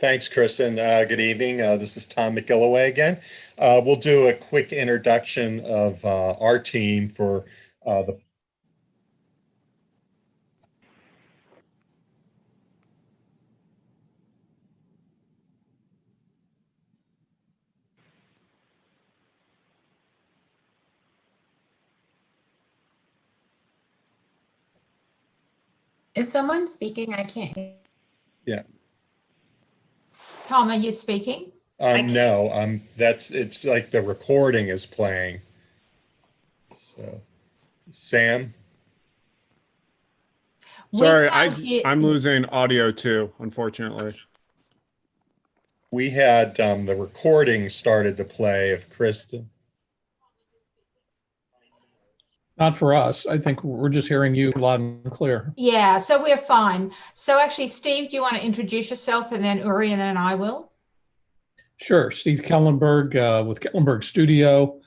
Thanks, Kristen. Good evening. This is Tom McGilloway again. We'll do a quick introduction of our team for the Is someone speaking? I can't. Yeah. Tom, are you speaking? No, it's like the recording is playing. So, Sam? Sorry, I'm losing audio too, unfortunately. We had the recording started to play of Kristen. Not for us. I think we're just hearing you loud and clear. Yeah, so we're fine. So actually, Steve, do you want to introduce yourself, and then Uri, and then I will? Sure. Steve Kellenberg with Kellenberg Studio,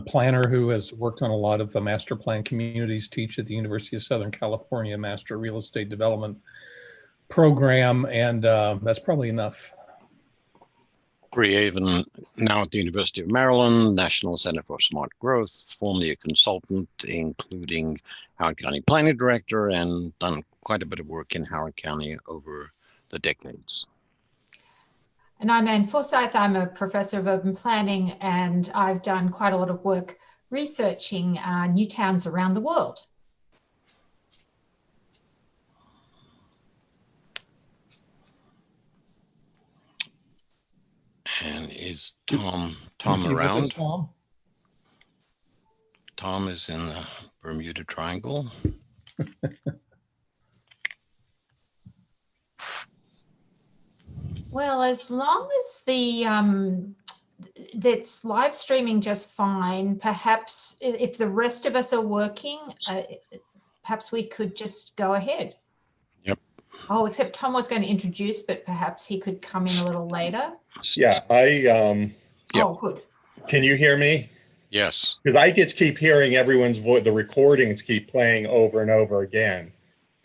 planner who has worked on a lot of master plan communities, teach at the University of Southern California Master Real Estate Development Program, and that's probably enough. Even now at the University of Maryland, National Center for Smart Growth, formerly a consultant, including Howard County Planning Director, and done quite a bit of work in Howard County over the decades. And I'm Ann Forsyth. I'm a professor of urban planning, and I've done quite a lot of work researching new towns around the world. And is Tom around? Tom? Tom is in the Bermuda Triangle. Well, as long as that's live streaming just fine, perhaps if the rest of us are working, perhaps we could just go ahead. Yep. Oh, except Tom was going to introduce, but perhaps he could come in a little later. Yeah, Yep. Oh, good. Can you hear me? Yes. Because I just keep hearing everyone's voice, the recordings keep playing over and over again.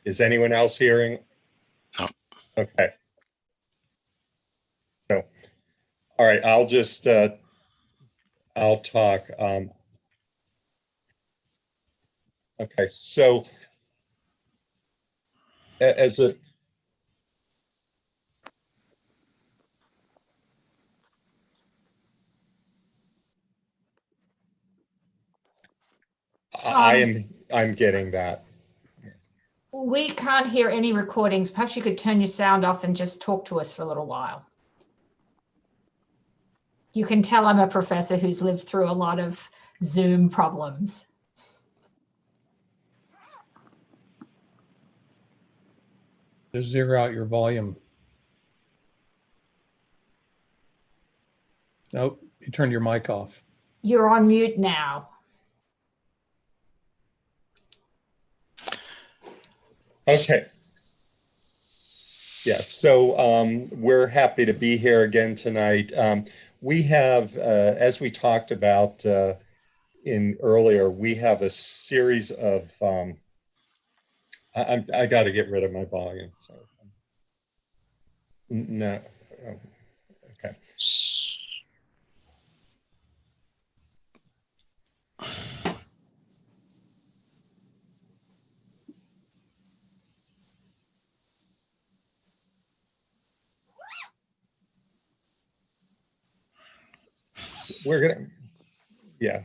Is anyone else hearing? No. Okay. So, all right, I'll just, I'll talk. Okay, so as a, I'm getting that. We can't hear any recordings. Perhaps you could turn your sound off and just talk to us for a little while. You can tell I'm a professor who's lived through a lot of Zoom problems. Just zero out your volume. Nope, you turned your mic off. You're on mute now. Okay. Yeah, so we're happy to be here again tonight. We have, as we talked about earlier, we have a series of, I got to get rid of my volume. So, no, okay. We're gonna, yeah,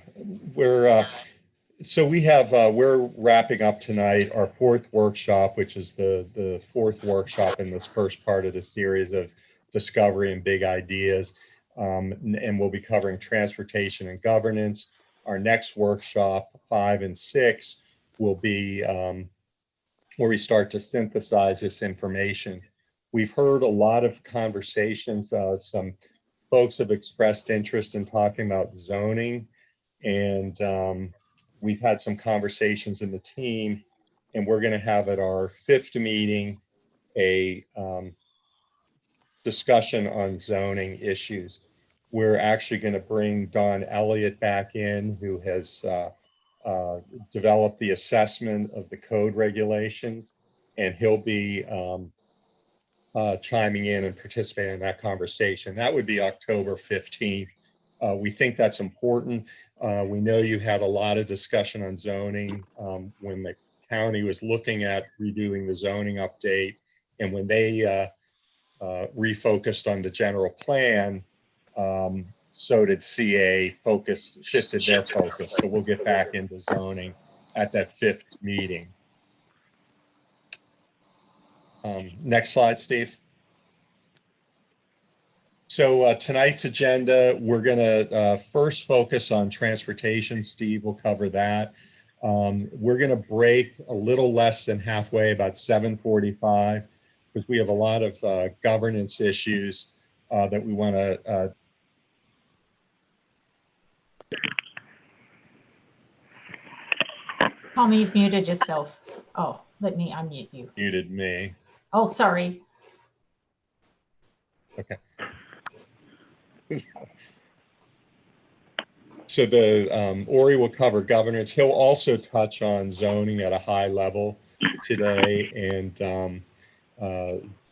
so we have, we're wrapping up tonight our fourth workshop, which is the fourth workshop in this first part of the series of discovery and big ideas. And we'll be covering transportation and governance. Our next workshop, 5 and 6, will be where we start to synthesize this information. We've heard a lot of conversations. Some folks have expressed interest in talking about zoning, and we've had some conversations in the team, and we're going to have at our 5th meeting a discussion on zoning issues. We're actually going to bring Don Elliott back in, who has developed the assessment of the code regulations, and he'll be chiming in and participating in that conversation. That would be October 15th. We think that's important. We know you had a lot of discussion on zoning when the county was looking at redoing the zoning update, and when they refocused on the general plan, so did CA shifted their focus. So we'll get back into zoning at that 5th meeting. Next slide, Steve. So tonight's agenda, we're going to first focus on transportation. Steve will cover that. We're going to break a little less than halfway, about 7:45, because we have a lot of governance issues that we want to Tommy, you've muted yourself. Oh, let me unmute you. muted me. Oh, sorry. Okay. So the Ori will cover governance. He'll also touch on zoning at a high level today and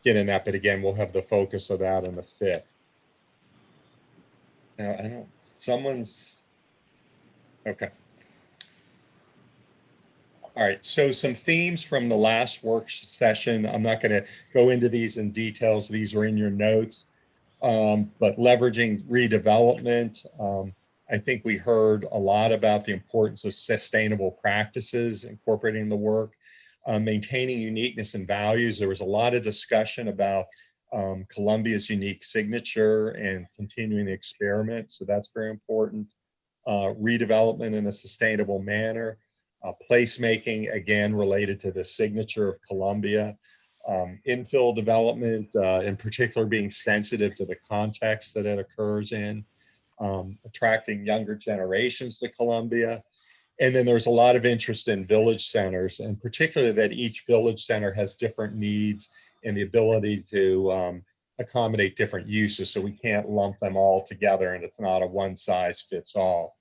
get in that. But again, we'll have the focus of that on the 5th. Now, I don't, someone's, okay. All right, so some themes from the last work session. I'm not going to go into these in details. These are in your notes. But leveraging redevelopment, I think we heard a lot about the importance of sustainable practices incorporating the work, maintaining uniqueness and values. There was a lot of discussion about Columbia's unique signature and continuing the experiment. So that's very important. Redevelopment in a sustainable manner. Placemaking, again, related to the signature of Columbia. Infill development, in particular, being sensitive to the context that it occurs in, attracting younger generations to Columbia. And then there's a lot of interest in village centers, and particularly that each village center has different needs and the ability to accommodate different uses. So we can't lump them all together, and it's not a one size fits all.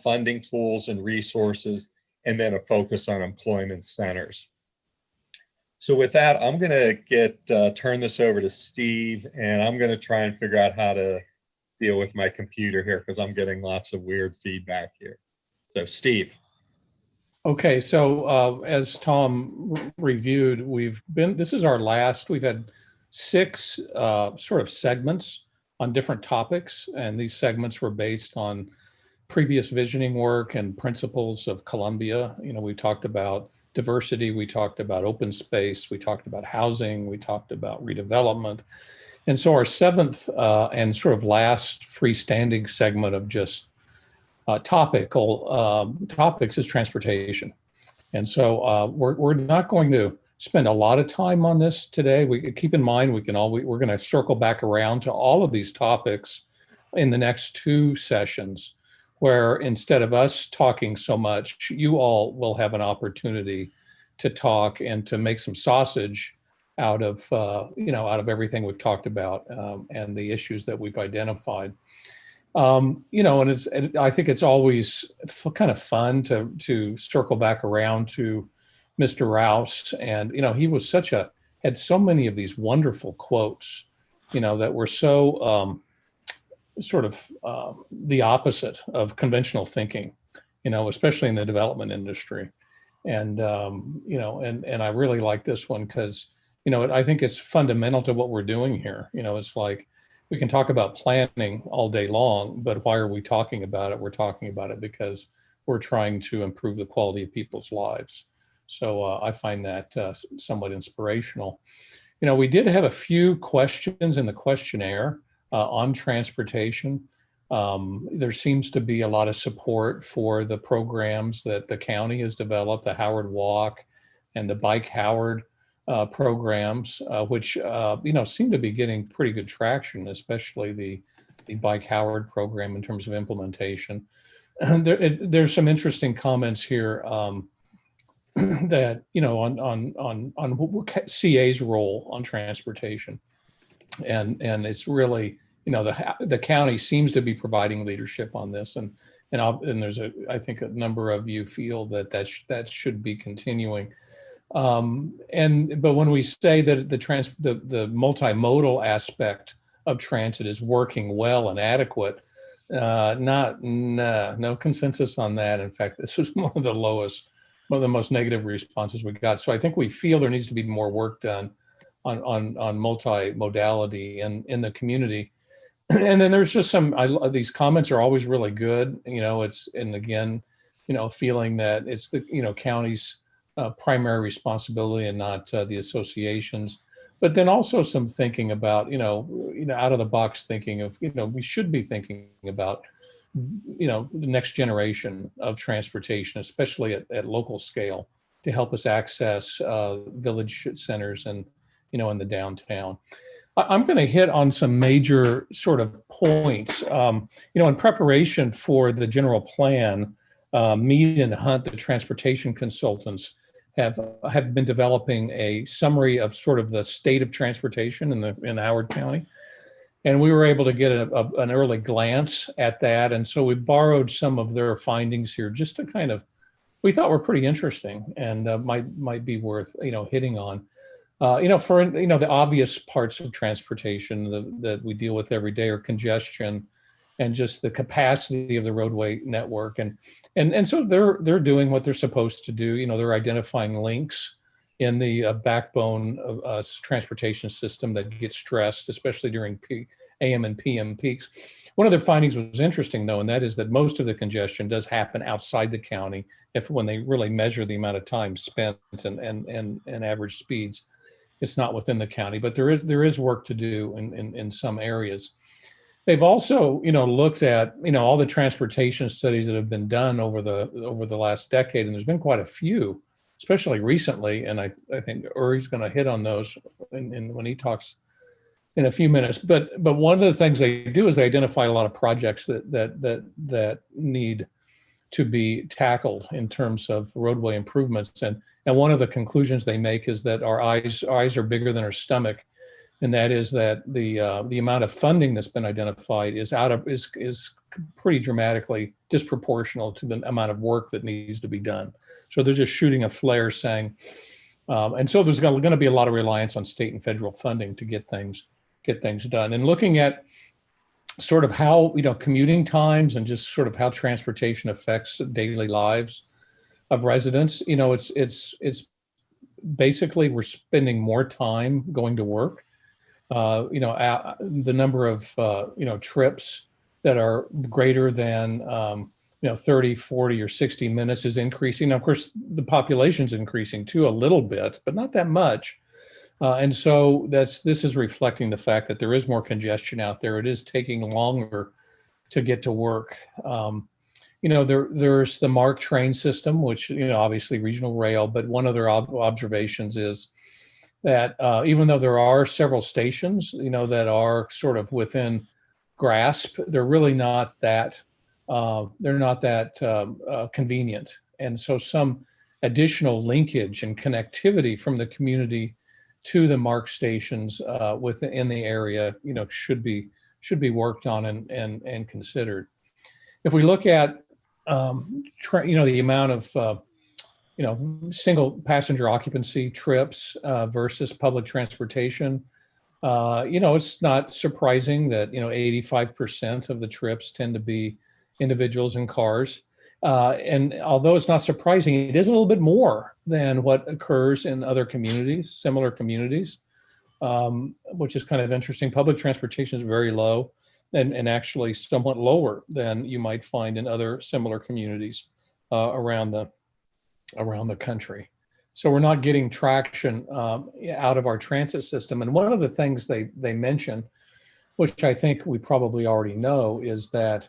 Funding tools and resources, and then a focus on employment centers. So with that, I'm going to turn this over to Steve, and I'm going to try and figure out how to deal with my computer here because I'm getting lots of weird feedback here. So Steve. Okay, so as Tom reviewed, this is our last, we've had 6 sort of segments on different topics, and these segments were based on previous visioning work and principles of Columbia. You know, we talked about diversity, we talked about open space, we talked about housing, we talked about redevelopment. And so our 7th and sort of last freestanding segment of just topics is transportation. And so we're not going to spend a lot of time on this today. We keep in mind we're going to circle back around to all of these topics in the next 2 sessions, where instead of us talking so much, you all will have an opportunity to talk and to make some sausage out of out of everything we've talked about and the issues that we've identified. And I think it's always kind of fun to circle back around to Mr. Rouse, and he was had so many of these wonderful quotes, that were so sort of the opposite of conventional thinking, especially in the development industry. And, and I really like this one because, I think it's fundamental to what we're doing here. It's like we can talk about planning all day long, but why are we talking about it? We're talking about it because we're trying to improve the quality of people's lives. So I find that somewhat inspirational. We did have a few questions in the questionnaire on transportation. There seems to be a lot of support for the programs that the county has developed, the Howard Walk and the Bike Howard programs, which seem to be getting pretty good traction, especially the Bike Howard program in terms of implementation. There's some interesting comments here that on CA's role on transportation, and it's really the county seems to be providing leadership on this, and there's I think a number of you feel that should be continuing. But when we say that the multimodal aspect of transit is working well and adequate, no consensus on that. In fact, this was one of the most negative responses we got. So I think we feel there needs to be more work done on multimodality in the community. And then there's just these comments are always really good. And again, feeling that it's the, county's primary responsibility and not the associations. But then also some thinking about, out of the box thinking of, we should be thinking about, the next generation of transportation, especially at local scale, to help us access village centers and, in the downtown. I'm going to hit on some major sort of points. In preparation for the general plan, Mead and Hunt, the transportation consultants, have been developing a summary of sort of the state of transportation in Howard County. And we were able to get an early glance at that. And so we borrowed some of their findings here just to we thought were pretty interesting and might be worth, hitting on. The obvious parts of transportation that we deal with every day are congestion and just the capacity of the roadway network. And so they're doing what they're supposed to do. They're identifying links in the backbone of transportation system that gets stressed, especially during AM and PM peaks. One of their findings was interesting, though, and that is that most of the congestion does happen outside the county when they really measure the amount of time spent and average speeds. It's not within the county, but there is work to do in some areas. They've also, looked at, all the transportation studies that have been done over the last decade, and there's been quite a few, especially recently. And I think Uri's going to hit on those when he talks in a few minutes. But one of the things they do is they identify a lot of projects that need to be tackled in terms of roadway improvements. And one of the conclusions they make is that our eyes are bigger than our stomach. And that is that the amount of funding that's been identified is pretty dramatically disproportional to the amount of work that needs to be done. So they're just shooting a flare saying, and so there's going to be a lot of reliance on state and federal funding to get things done. And looking at sort of how, commuting times and just sort of how transportation affects daily lives of residents, it's basically we're spending more time going to work. The number of, trips that are greater than, 30, 40, or 60 minutes is increasing. Now, of course, the population's increasing too a little bit, but not that much. And so this is reflecting the fact that there is more congestion out there. It is taking longer to get to work. There's the MARC train system, which, obviously regional rail, but one of their observations is that even though there are several stations, that are sort of within grasp, they're really not that, convenient. And so some additional linkage and connectivity from the community to the MARC stations within the area, should be worked on and considered. If we look at, the amount of, single passenger occupancy trips versus public transportation, it's not surprising that, 85% of the trips tend to be individuals in cars. And although it's not surprising, it is a little bit more than what occurs in other communities, similar communities, which is kind of interesting. Public transportation is very low and actually somewhat lower than you might find in other similar communities around the country. So we're not getting traction out of our transit system. And one of the things they mention, which I think we probably already know, is that,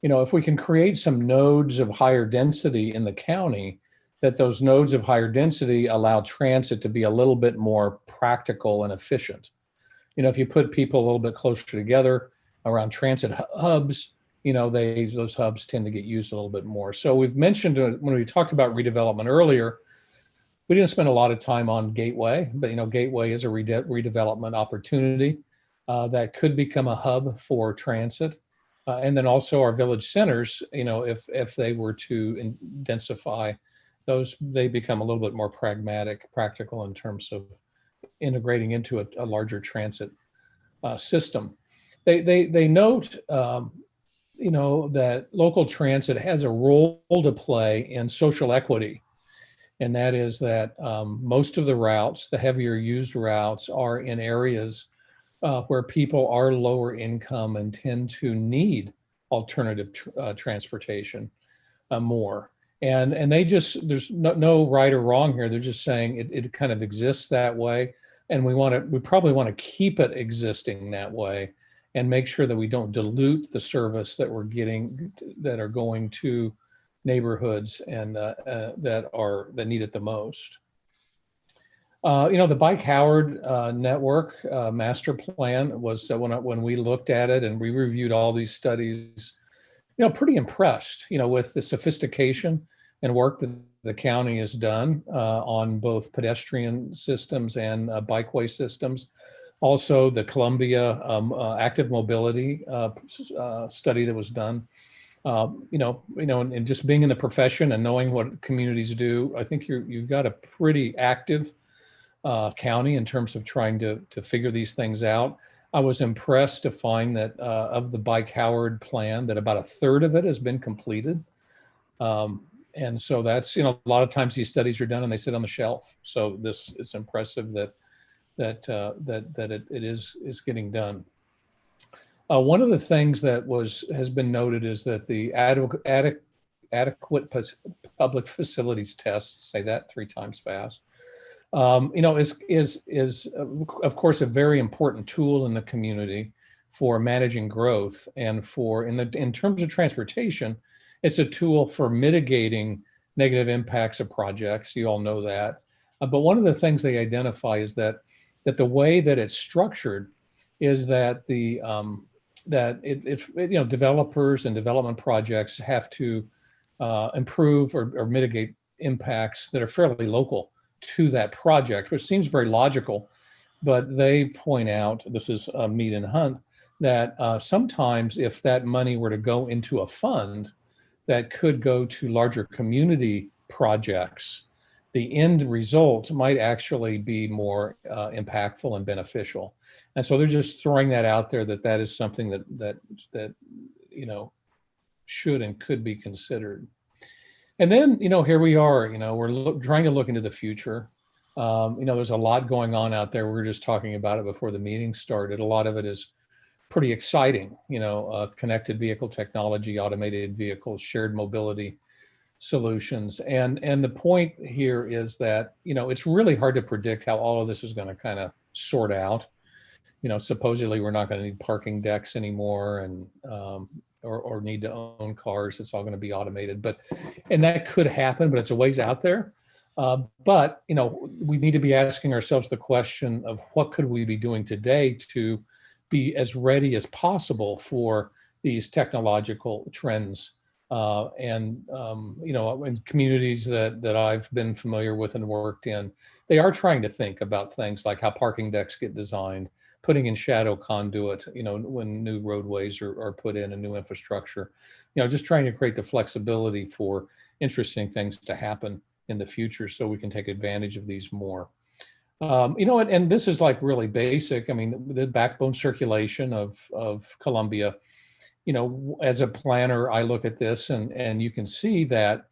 if we can create some nodes of higher density in the county, that those nodes of higher density allow transit to be a little bit more practical and efficient. If you put people a little bit closer together around transit hubs, those hubs tend to get used a little bit more. So we've mentioned when we talked about redevelopment earlier, we didn't spend a lot of time on Gateway, but Gateway is a redevelopment opportunity that could become a hub for transit. And then also our village centers, if they were to densify they become a little bit more practical in terms of integrating into a larger transit system. They note, that local transit has a role to play in social equity. And that is that most of the routes, the heavier used routes, are in areas where people are lower income and tend to need alternative transportation more. And they just, there's no right or wrong here. They're just saying it kind of exists that way. And we probably want to keep it existing that way and make sure that we don't dilute the service that we're getting, that are going to neighborhoods and that need it the most. The Bike Howard network master plan was when we looked at it and we reviewed all these studies, pretty impressed, with the sophistication and work that the county has done on both pedestrian systems and bikeway systems. Also, the Columbia active mobility study that was done. And just being in the profession and knowing what communities do, I think you've got a pretty active county in terms of trying to figure these things out. I was impressed to find that of the Bike Howard plan, that about a third of it has been completed. And so that's, a lot of times these studies are done and they sit on the shelf. So it's impressive that it is getting done. One of the things that has been noted is that the adequate public facilities test, say that 3 times fast, is of course a very important tool in the community for managing growth, and in terms of transportation, it's a tool for mitigating negative impacts of projects. You all know that, but one of the things they identify is that the way that it's structured is that developers and development projects have to improve or mitigate impacts that are fairly local to that project, which seems very logical. But they point out, this is Mead and Hunt, that sometimes if that money were to go into a fund that could go to larger community projects, the end result might actually be more impactful and beneficial. And so they're just throwing that out there, that is something that should and could be considered. And then, here we are, we're trying to look into the future. There's a lot going on out there. We were just talking about it before the meeting started. A lot of it is pretty exciting, connected vehicle technology, automated vehicles, shared mobility solutions. And the point here is that, it's really hard to predict how all of this is going to kind of sort out. Supposedly we're not going to need parking decks anymore and or need to own cars. It's all going to be automated, and that could happen, but it's a ways out there. But we need to be asking ourselves the question of what could we be doing today to be as ready as possible for these technological trends. In communities that I've been familiar with and worked in, they are trying to think about things like how parking decks get designed, putting in shadow conduit, when new roadways are put in and new infrastructure, just trying to create the flexibility for interesting things to happen in the future so we can take advantage of these more. And this is like really basic. I mean, the backbone circulation of Columbia, as a planner, I look at this and you can see that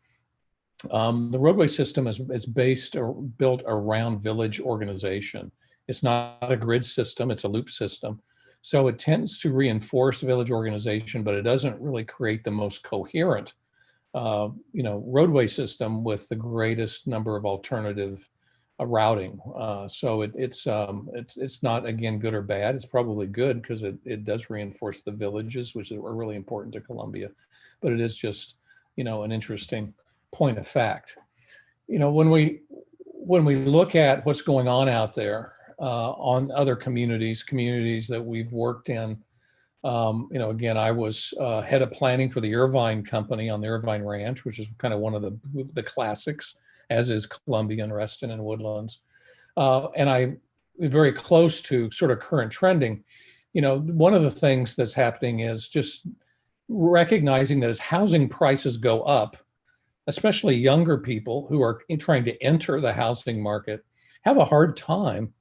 the roadway system is based or built around village organization. It's not a grid system, it's a loop system. So it tends to reinforce village organization, but it doesn't really create the most coherent, roadway system with the greatest number of alternative routing. So it's not, again, good or bad. It's probably good because it does reinforce the villages, which are really important to Columbia, but it is just, an interesting point of fact. When we look at what's going on out there on other communities that we've worked in, again, I was head of planning for the Irvine company on the Irvine Ranch, which is kind of one of the classics, as is Columbia and Reston and Woodlands. And I'm very close to sort of current trending. One of the things that's happening is just recognizing that as housing prices go up, especially younger people who are trying to enter the housing market, have a hard time,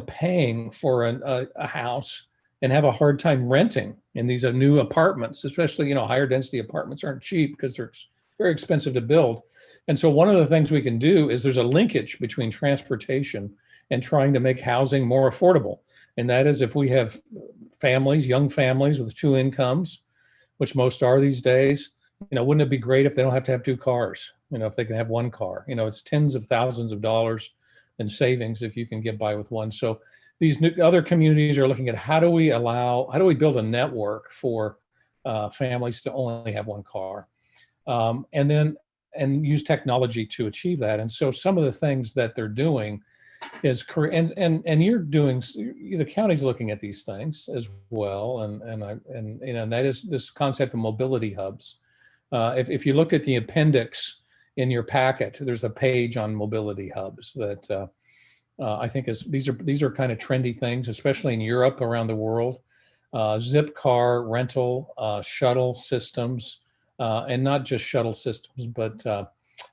paying for a house and have a hard time renting in these new apartments, especially, higher density apartments aren't cheap because they're very expensive to build. And so one of the things we can do is there's a linkage between transportation and trying to make housing more affordable. And that is if we have families, young families with 2 incomes, which most are these days, wouldn't it be great if they don't have to have 2 cars? If they can have 1 car, it's tens of thousands of dollars in savings if you can get by with one. So these other communities are looking at how do we build a network for families to only have 1 car, and use technology to achieve that. And so some of the things that they're doing is, and you're doing, the county's looking at these things as well, and that is this concept of mobility hubs. If you looked at the appendix in your packet, there's a page on mobility hubs that I think these are kind of trendy things, especially in Europe, around the world. Zip car rental, shuttle systems, and not just shuttle systems, but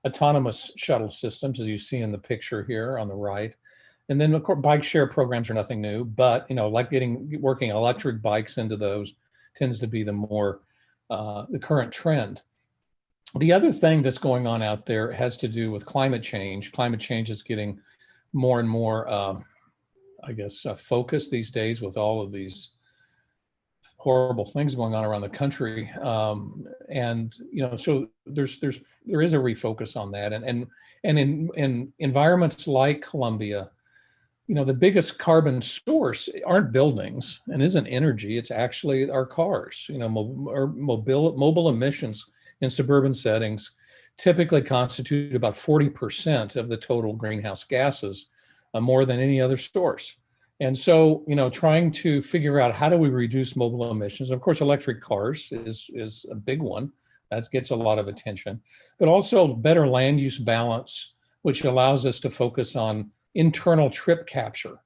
autonomous shuttle systems, as you see in the picture here on the right. And then, of course, bike share programs are nothing new, but like working electric bikes into those tends to be the current trend. The other thing that's going on out there has to do with climate change. Climate change is getting more and more, focused these days with all of these horrible things going on around the country, so there is a refocus on that, and in environments like Columbia, the biggest carbon source aren't buildings and isn't energy; it's actually our cars. Mobile emissions in suburban settings typically constitute about 40% of the total greenhouse gases, more than any other source. And so, trying to figure out how do we reduce mobile emissions. Of course, electric cars is a big one. That gets a lot of attention, but also better land use balance, which allows us to focus on internal trip capture,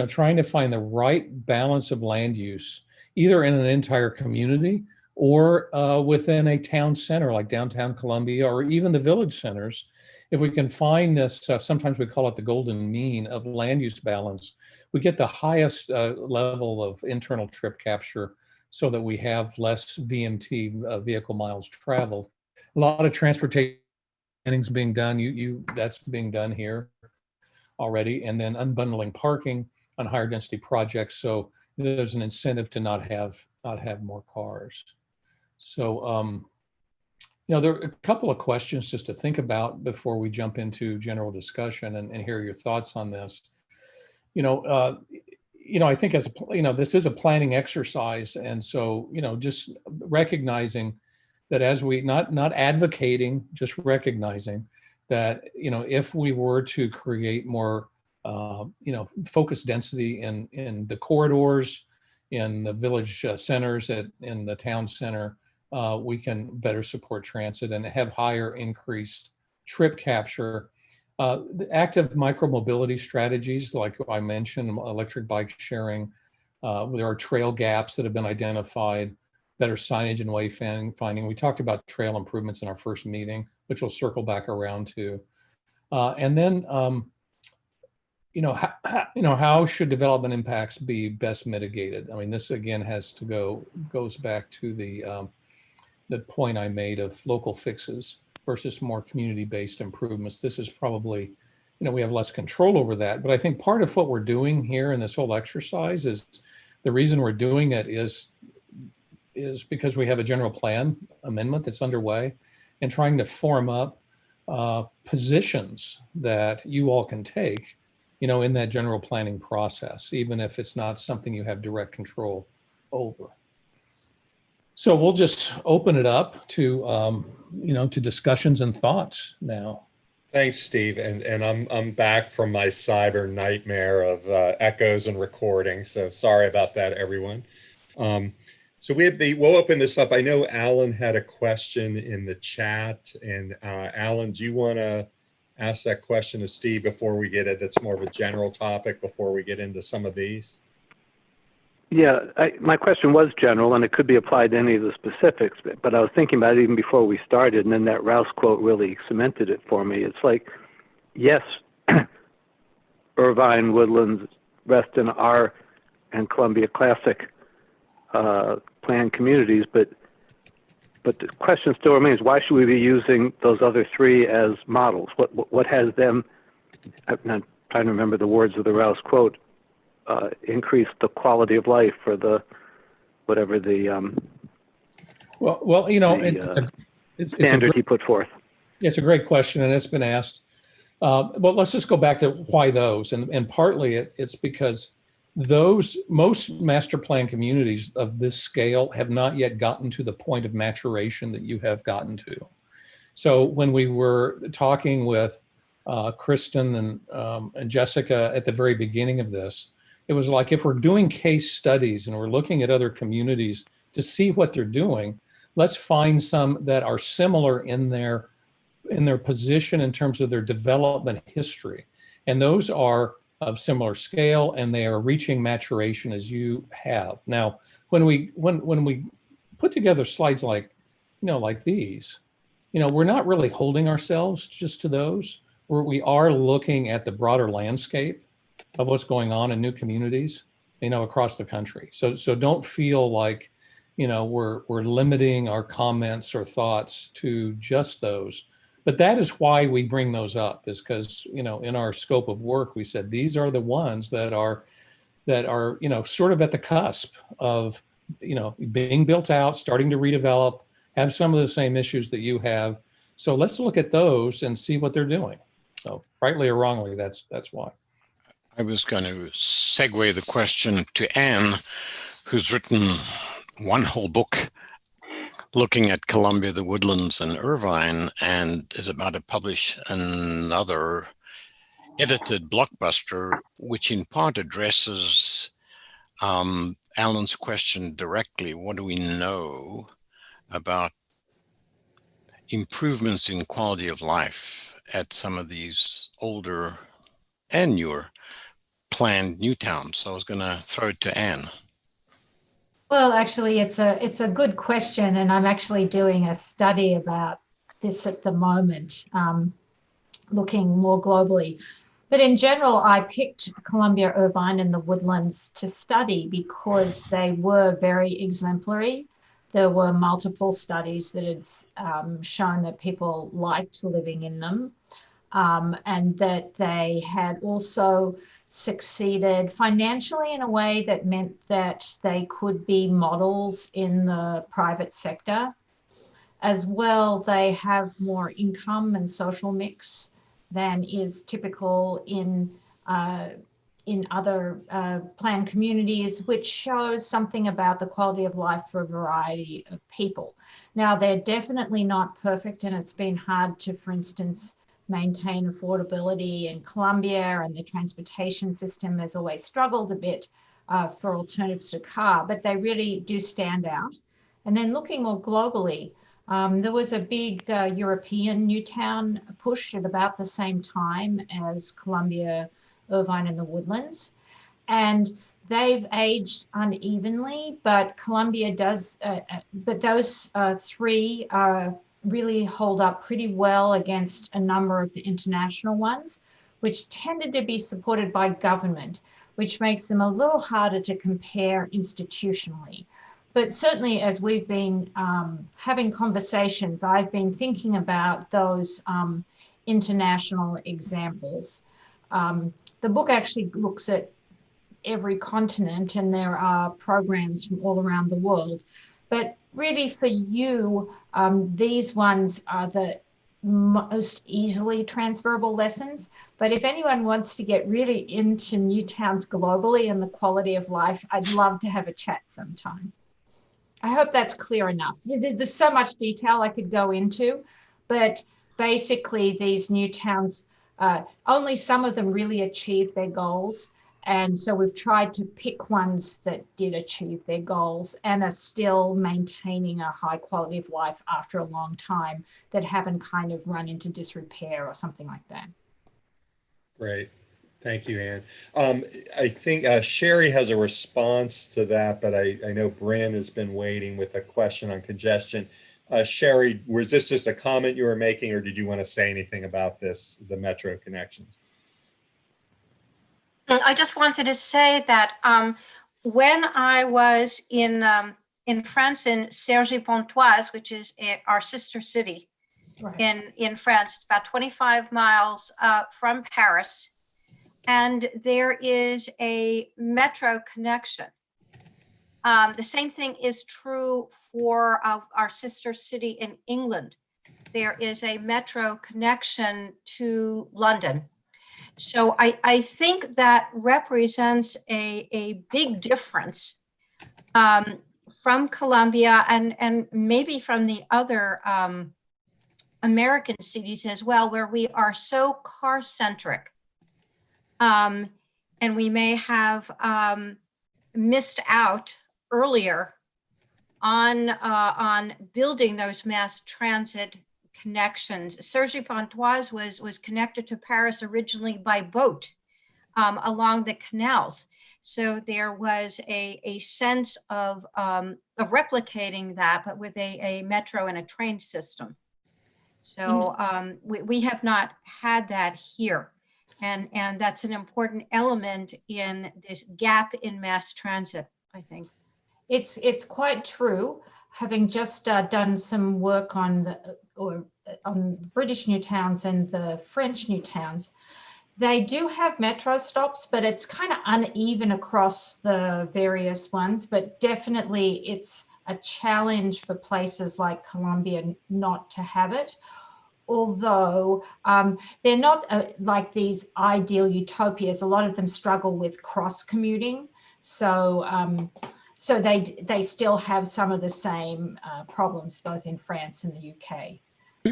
trying to find the right balance of land use, either in an entire community or within a town center like downtown Columbia, or even the village centers. If we can find this, sometimes we call it the golden mean of land use balance, we get the highest level of internal trip capture so that we have less VMT, vehicle miles traveled. A lot of transportation is being done. That's being done here already. And then unbundling parking on higher density projects. So there's an incentive to not have more cars. So, there are a couple of questions just to think about before we jump into general discussion and hear your thoughts on this. I think this is a planning exercise. And so, just recognizing that as we, not advocating, just recognizing that, if we were to create more, focused density in the corridors, in the village centers, in the town center, we can better support transit and have higher increased trip capture. The active micromobility strategies, like I mentioned, electric bike sharing, there are trail gaps that have been identified, better signage and wayfinding. We talked about trail improvements in our first meeting, which we'll circle back around to. And then, how should development impacts be best mitigated? I mean, this again goes back to the point I made of local fixes versus more community-based improvements. This is probably, we have less control over that. But I think part of what we're doing here in this whole exercise is the reason we're doing it is because we have a general plan amendment that's underway and trying to form up positions that you all can take, in that general planning process, even if it's not something you have direct control over. So we'll just open it up to, to discussions and thoughts now. Thanks, Steve. And I'm back from my cyber nightmare of echoes and recording. So sorry about that, everyone. So we'll open this up. I know Alan had a question in the chat, and Alan, do you want to ask that question to Steve before we get it? That's more of a general topic before we get into some of these. Yeah, my question was general, and it could be applied to any of the specifics, but I was thinking about it even before we started, and then that Rouse quote really cemented it for me. It's like, yes, Irvine, Woodlands, Reston are, and Columbia Classic planned communities, but the question still remains, why should we be using those other three as models? What has them, I'm not trying to remember the words of the Rouse quote, increase the quality of life for the, whatever the well, you know, it's standard he put forth. It's a great question, and it's been asked. But let's just go back to why those, and partly it's because most master plan communities of this scale have not yet gotten to the point of maturation that you have gotten to. So when we were talking with Kristen and Jessica at the very beginning of this, it was like, if we're doing case studies and we're looking at other communities to see what they're doing, let's find some that are similar in their position in terms of their development history. And those are of similar scale, and they are reaching maturation as you have. Now, when we put together slides like these, we're not really holding ourselves just to those. We are looking at the broader landscape of what's going on in new communities, across the country. So don't feel like, we're limiting our comments or thoughts to just those. But that is why we bring those up, is because, in our scope of work, we said these are the ones that are, sort of at the cusp of, being built out, starting to redevelop, have some of the same issues that you have. So let's look at those and see what they're doing. So rightly or wrongly, that's why. I was going to segue the question to Anne, who's written one whole book looking at Columbia, the Woodlands, and Irvine, and is about to publish another edited blockbuster, which in part addresses Alan's question directly. What do we know about improvements in quality of life at some of these older and newer planned new towns? So I was going to throw it to Anne. Well, actually, it's a good question, and I'm actually doing a study about this at the moment, looking more globally. But in general, I picked Columbia, Irvine, and the Woodlands to study because they were very exemplary. There were multiple studies that had shown that people liked living in them, and that they had also succeeded financially in a way that meant that they could be models in the private sector. As well, they have more income and social mix than is typical in other planned communities, which shows something about the quality of life for a variety of people. Now, they're definitely not perfect, and it's been hard to, for instance, maintain affordability in Columbia, and the transportation system has always struggled a bit for alternatives to car, but they really do stand out. And then looking more globally, there was a big European new town push at about the same time as Columbia, Irvine, and the Woodlands. And they've aged unevenly, but Columbia does, but those three really hold up pretty well against a number of the international ones, which tended to be supported by government, which makes them a little harder to compare institutionally. But certainly, as we've been having conversations, I've been thinking about those international examples. The book actually looks at every continent, and there are programs from all around the world. But really for you, these ones are the most easily transferable lessons. But if anyone wants to get really into new towns globally and the quality of life, I'd love to have a chat sometime. I hope that's clear enough. There's so much detail I could go into, but basically these new towns, only some of them really achieve their goals. And so we've tried to pick ones that did achieve their goals and are still maintaining a high quality of life after a long time, that haven't kind of run into disrepair or something like that. Great. Thank you, Ann. I think Sherry has a response to that, but I know Bryn has been waiting with a question on congestion. Sherry, was this just a comment you were making, or did you want to say anything about this, the metro connections? I just wanted to say that when I was in France, in Cergy-Pontoise, which is our sister city in France, it's about 25 miles from Paris, and there is a metro connection. The same thing is true for our sister city in England. There is a metro connection to London. So I think that represents a big difference from Columbia and maybe from the other American cities as well, where we are so car-centric. And we may have missed out earlier on building those mass transit connections. Cergy-Pontoise was connected to Paris originally by boat along the canals. So there was a sense of replicating that, but with a metro and a train system. So we have not had that here. And that's an important element in this gap in mass transit, I think. It's quite true. Having just done some work on British new towns and the French new towns, they do have metro stops, but it's kind of uneven across the various ones. But definitely, it's a challenge for places like Columbia not to have it. Although they're not like these ideal utopias. A lot of them struggle with cross commuting. So so they still have some of the same problems, both in France and the UK.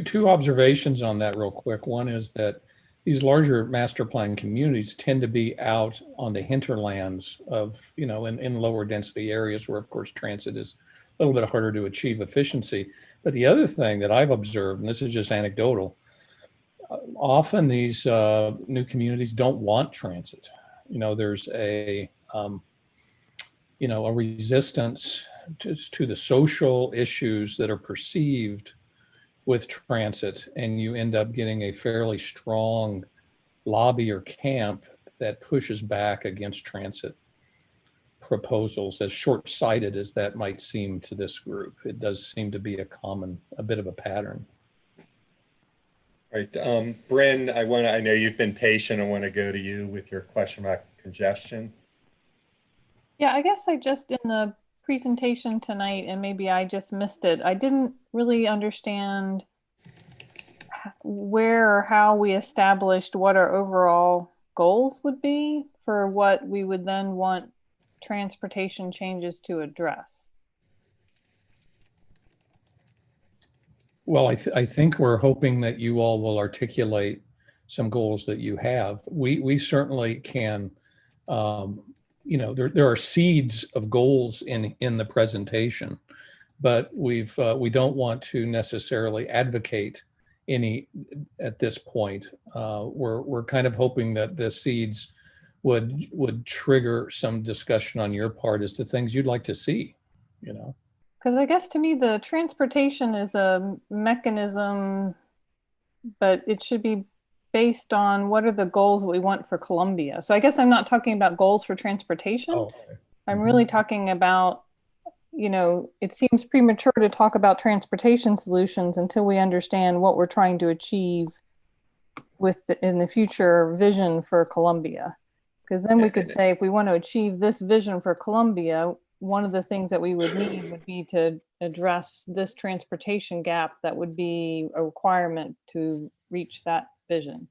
Two observations on that real quick. One is that these larger master plan communities tend to be out on the hinterlands of, in lower density areas where, of course, transit is a little bit harder to achieve efficiency. But the other thing that I've observed, and this is just anecdotal, often these new communities don't want transit. There's a resistance to the social issues that are perceived with transit, and you end up getting a fairly strong lobby or camp that pushes back against transit proposals. As short-sighted as that might seem to this group, it does seem to be a bit of a pattern. Right, Bryn, I know you've been patient. I want to go to you with your question about congestion. Yeah, I guess in the presentation tonight, and maybe I just missed it, I didn't really understand where or how we established what our overall goals would be for what we would then want transportation changes to address. Well, I think we're hoping that you all will articulate some goals that you have. We certainly can, there are seeds of goals in the presentation, but we don't want to necessarily advocate any at this point. We're kind of hoping that the seeds would trigger some discussion on your part as to things you'd like to see, Because I guess to me, the transportation is a mechanism, but it should be based on what are the goals that we want for Columbia. So I guess I'm not talking about goals for transportation. Oh, okay. I'm really talking about, it seems premature to talk about transportation solutions until we understand what we're trying to achieve in the future vision for Columbia. Because then we could say, if we want to achieve this vision for Columbia, one of the things that we would need would be to address this transportation gap that would be a requirement to reach that vision.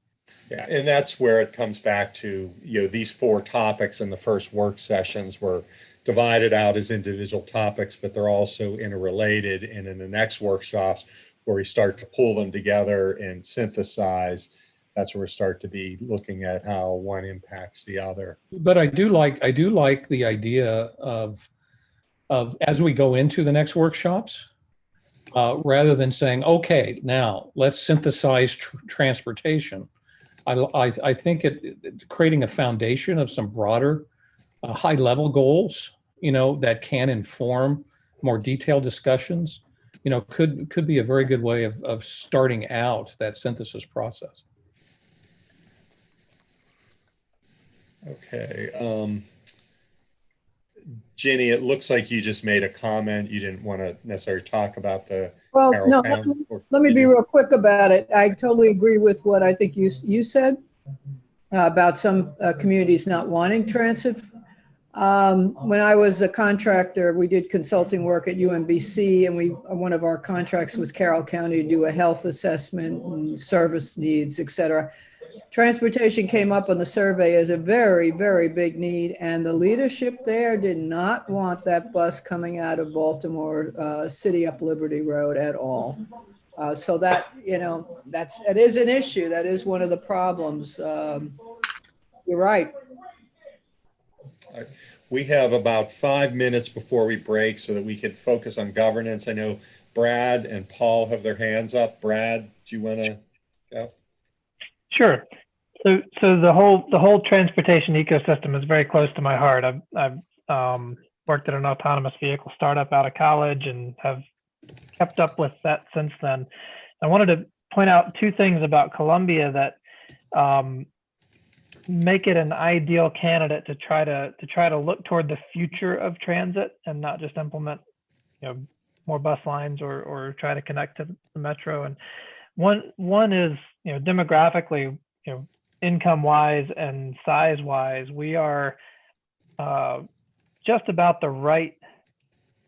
Yeah, and that's where it comes back to, these 4 topics in the first work sessions were divided out as individual topics, but they're also interrelated. And in the next workshops where we start to pull them together and synthesize, that's where we start to be looking at how one impacts the other. But I do like the idea of as we go into the next workshops, rather than saying, okay, now let's synthesize transportation. I think creating a foundation of some broader, high level goals, that can inform more detailed discussions, could be a very good way of starting out that synthesis process. Okay. Ginny, it looks like you just made a comment. You didn't want to necessarily talk about the Well, no, Carrolltown. let me be real quick about it. I totally agree with what I think you said about some communities not wanting transit. When I was a contractor, we did consulting work at UMBC, and one of our contracts was Carroll County to do a health assessment and service needs, et cetera. Transportation came up on the survey as a very, very big need, and the leadership there did not want that bus coming out of Baltimore City up Liberty Road at all. So that, that is an issue. That is one of the problems. You're right. We have about 5 minutes before we break so that we can focus on governance. I know Brad and Paul have their hands up. Brad, do you want to go? Sure. So the whole transportation ecosystem is very close to my heart. I've worked at an autonomous vehicle startup out of college and have kept up with that since then. I wanted to point out two things about Columbia that make it an ideal candidate to try to look toward the future of transit and not just implement more bus lines or try to connect to the metro. And one is demographically, income wise and size wise, we are just about the right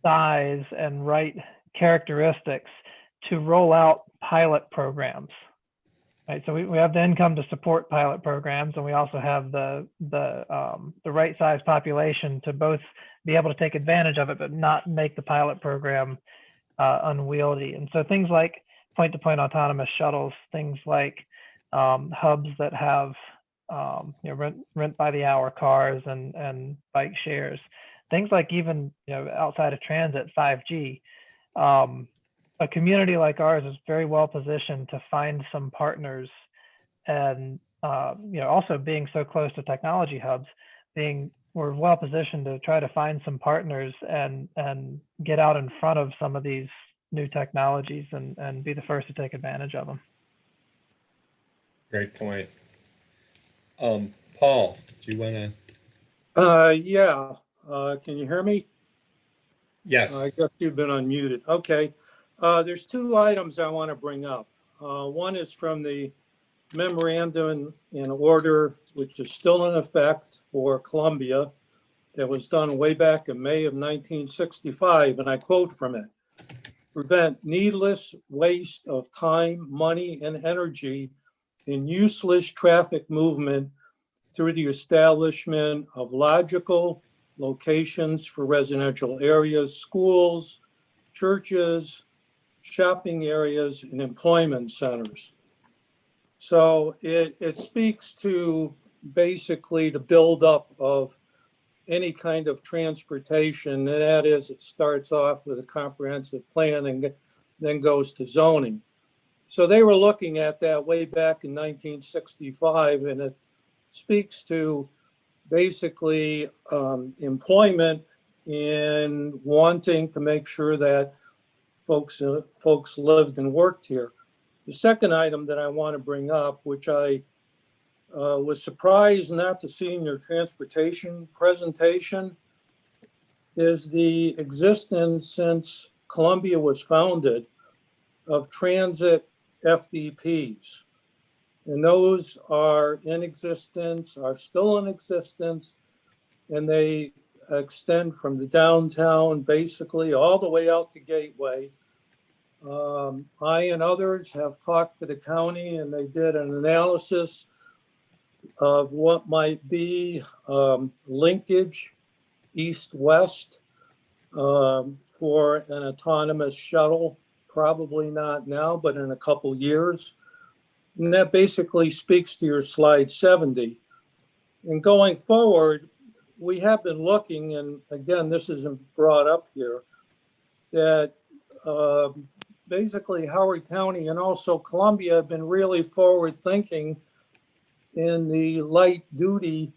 size and right characteristics to roll out pilot programs. Right, so we have the income to support pilot programs, and we also have the right size population to both be able to take advantage of it, but not make the pilot program unwieldy. And so things like point-to-point autonomous shuttles, things like hubs that have rent by the hour cars and bike shares, things like even outside of transit 5G. A community like ours is very well positioned to find some partners, and also being so close to technology hubs, we're well positioned to try to find some partners and get out in front of some of these new technologies and be the first to take advantage of them. Great point. Paul, do you want to? Yeah. Can you hear me? Yes. I guess you've been unmuted. Okay. There's two items I want to bring up. One is from the memorandum in order, which is still in effect for Columbia, that was done way back in May of 1965, and I quote from it: "Prevent needless waste of time, money, and energy in useless traffic movement through the establishment of logical locations for residential areas, schools, churches, shopping areas, and employment centers." So it speaks to basically the buildup of any kind of transportation, and that is, it starts off with a comprehensive plan and then goes to zoning. So they were looking at that way back in 1965, and it speaks to basically employment in wanting to make sure that folks lived and worked here. The second item that I want to bring up, which I was surprised not to see in your transportation presentation, is the existence, since Columbia was founded, of transit FDPs. And those are in existence, are still in existence, and they extend from the downtown basically all the way out to Gateway. I and others have talked to the county, and they did an analysis of what might be linkage east-west for an autonomous shuttle, probably not now, but in a couple years. And that basically speaks to your slide 70. And going forward, we have been looking, and again, this isn't brought up here, that basically Howard County and also Columbia have been really forward thinking in the light duty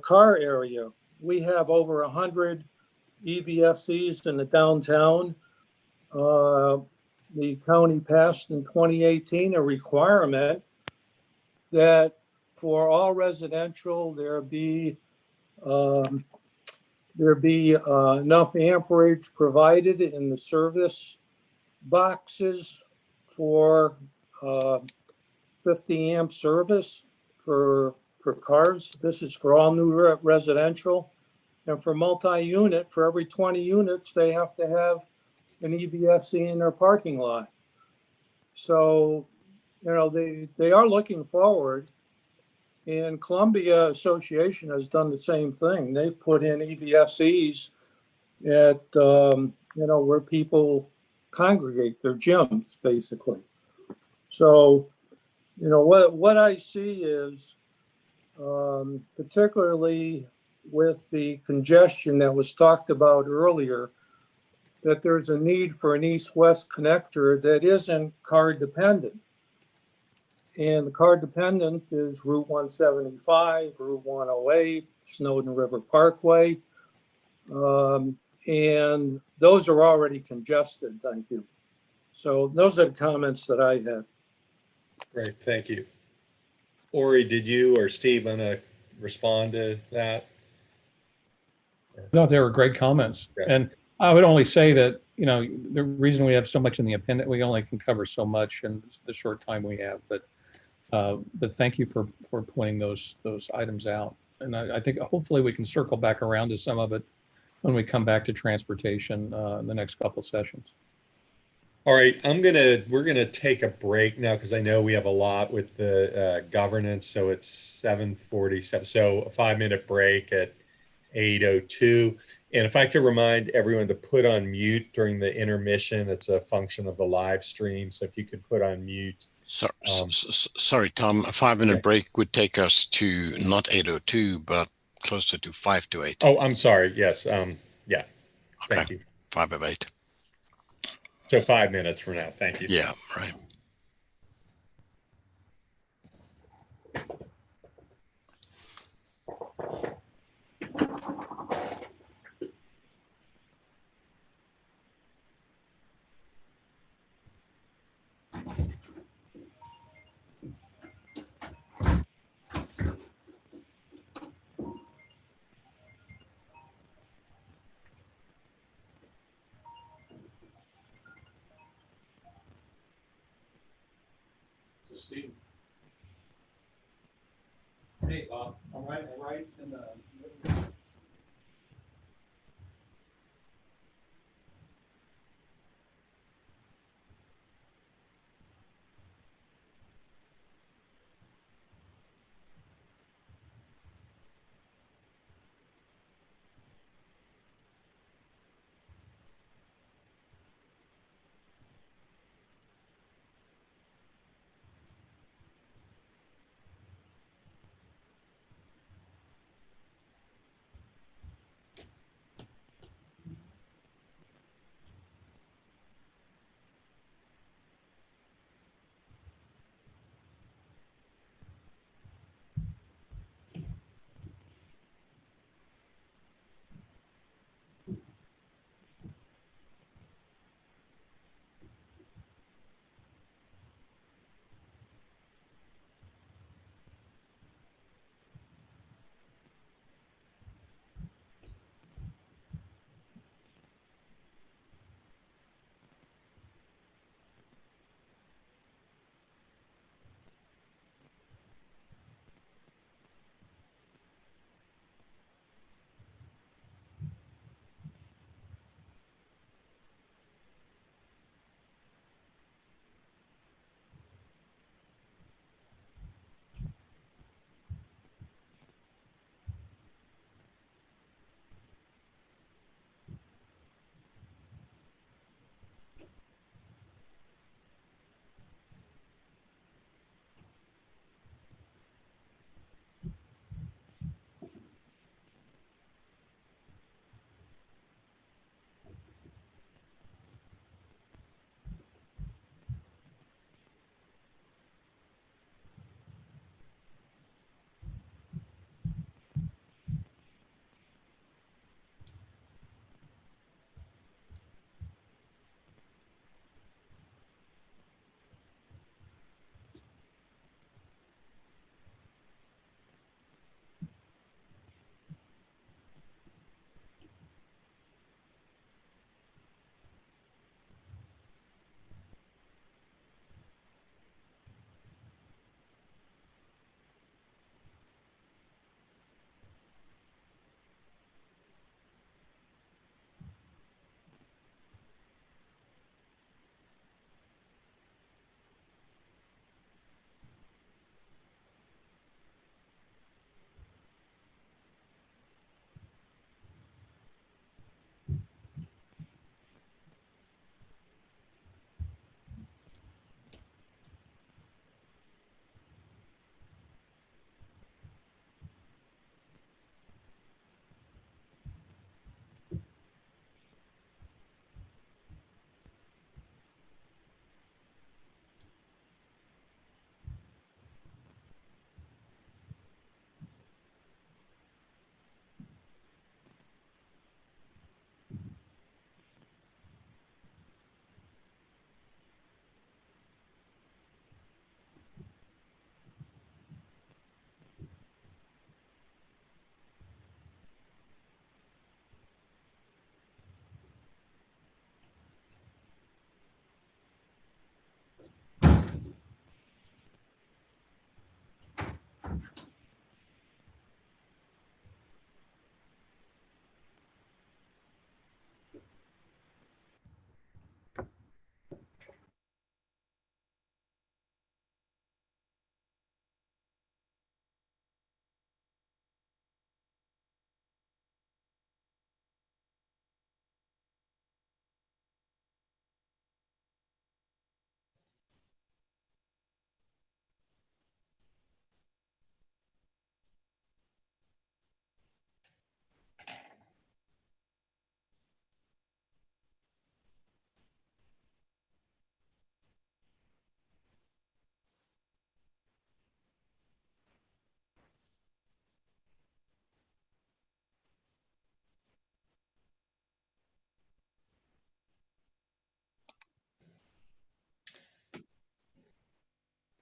car area. We have over 100 EVFCs in the downtown. The county passed in 2018 a requirement that for all residential there be enough amperage provided in the service boxes for 50 amp service for cars. This is for all new residential. And for multi-unit, for every 20 units, they have to have an EVFC in their parking lot. So, you know, they are looking forward. And Columbia Association has done the same thing. They've put in EVFCs at, you know, where people congregate, their gyms, basically. So, you know, what I see is, particularly with the congestion that was talked about earlier, that there's a need for an east-west connector that isn't car dependent. And the car dependent is Route 175, Route 108, Snowden River Parkway. And those are already congested, thank you. So those are the comments that I had. Great, thank you. Ori, did you or Steve want to respond to that? No, they were great comments. Okay. And I would only say that, you know, the reason we have so much in the appendix, we only can cover so much in the short time we have, but thank you for pointing those items out. And I think hopefully we can circle back around to some of it when we come back to transportation in the next couple sessions. All right, we're gonna take a break now because I know we have a lot with the governance. So it's 7:47. So a 5-minute break at 8:02. And if I could remind everyone to put on mute during the intermission, it's a function of the live stream. So if you could put on mute. Sorry, Tom, a 5-minute break would take us to not 8:02, but closer to 5 to 8. Oh, I'm sorry. Yes. Yeah. Okay. Thank you. 5 of 8. So 5 minutes from now. Thank you. Yeah, right. Steve. Hey, Bob. All right in the.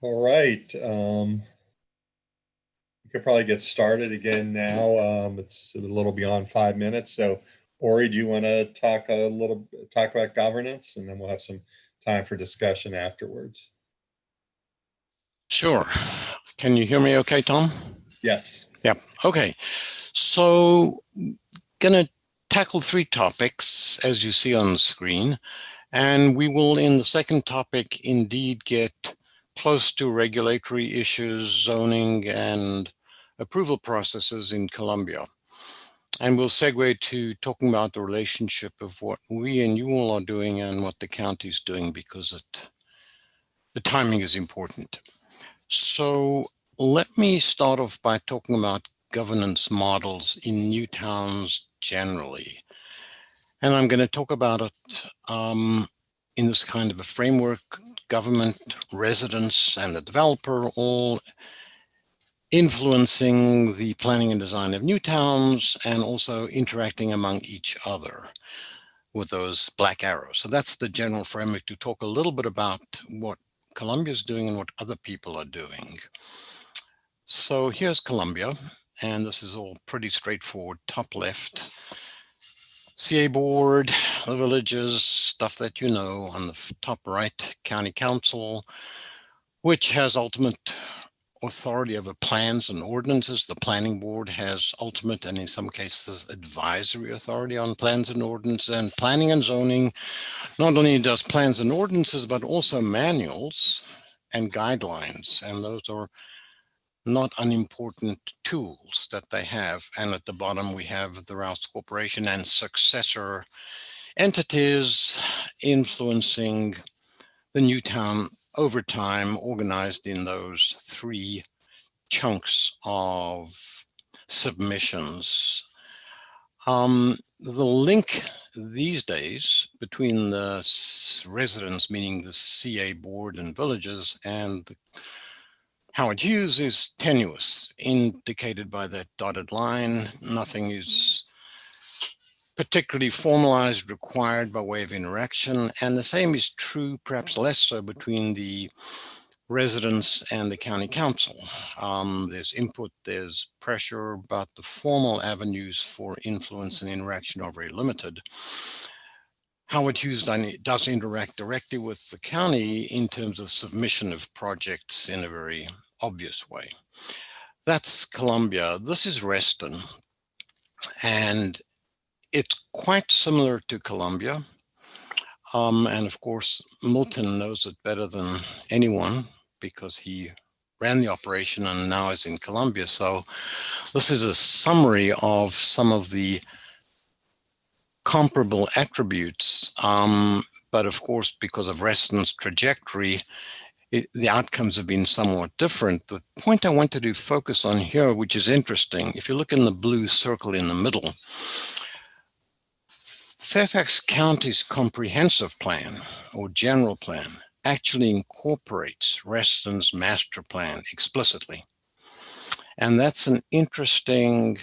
All right. We could probably get started again now. It's a little beyond 5 minutes. So, Ori, do you want to talk about governance, and then we'll have some time for discussion afterwards. Sure. Can you hear me okay, Tom? Yes. Yep. Okay. So, gonna tackle 3 topics as you see on the screen, and we will, in the second topic, indeed get close to regulatory issues, zoning, and approval processes in Colombia. And we'll segue to talking about the relationship of what we and you all are doing and what the county's doing, because the timing is important. So let me start off by talking about governance models in new towns generally. And I'm going to talk about it in this kind of a framework: government, residents, and the developer all influencing the planning and design of new towns, and also interacting among each other with those black arrows. So that's the general framework, to talk a little bit about what Colombia is doing and what other people are doing. So here's Colombia, and this is all pretty straightforward. Top left, CA board, the villages, stuff that you know. On the top right, county council, which has ultimate authority over plans and ordinances. The planning board has ultimate, and in some cases advisory, authority on plans and ordinances. And planning and zoning not only does plans and ordinances, but also manuals and guidelines, and those are not unimportant tools that they have. And at the bottom we have the Rouse Corporation and successor entities influencing the new town over time, organized in those 3 chunks of submissions. The link these days between the residents, meaning the CA board and villages, and Howard Hughes is tenuous, indicated by that dotted line. Nothing is particularly formalized, required by way of interaction. And the same is true, perhaps less so, between the residents and the county council. There's input, there's pressure, but the formal avenues for influence and interaction are very limited. Howard Hughes does interact directly with the county in terms of submission of projects in a very obvious way. That's Colombia. This is Reston, and it's quite similar to Colombia. And of course, Milton knows it better than anyone because he ran the operation and now is in Colombia. So this is a summary of some of the comparable attributes. But of course, because of Reston's trajectory, the outcomes have been somewhat different. The point I wanted to focus on here, which is interesting, if you look in the blue circle in the middle, Fairfax County's comprehensive plan or general plan actually incorporates Reston's master plan explicitly. And that's an interesting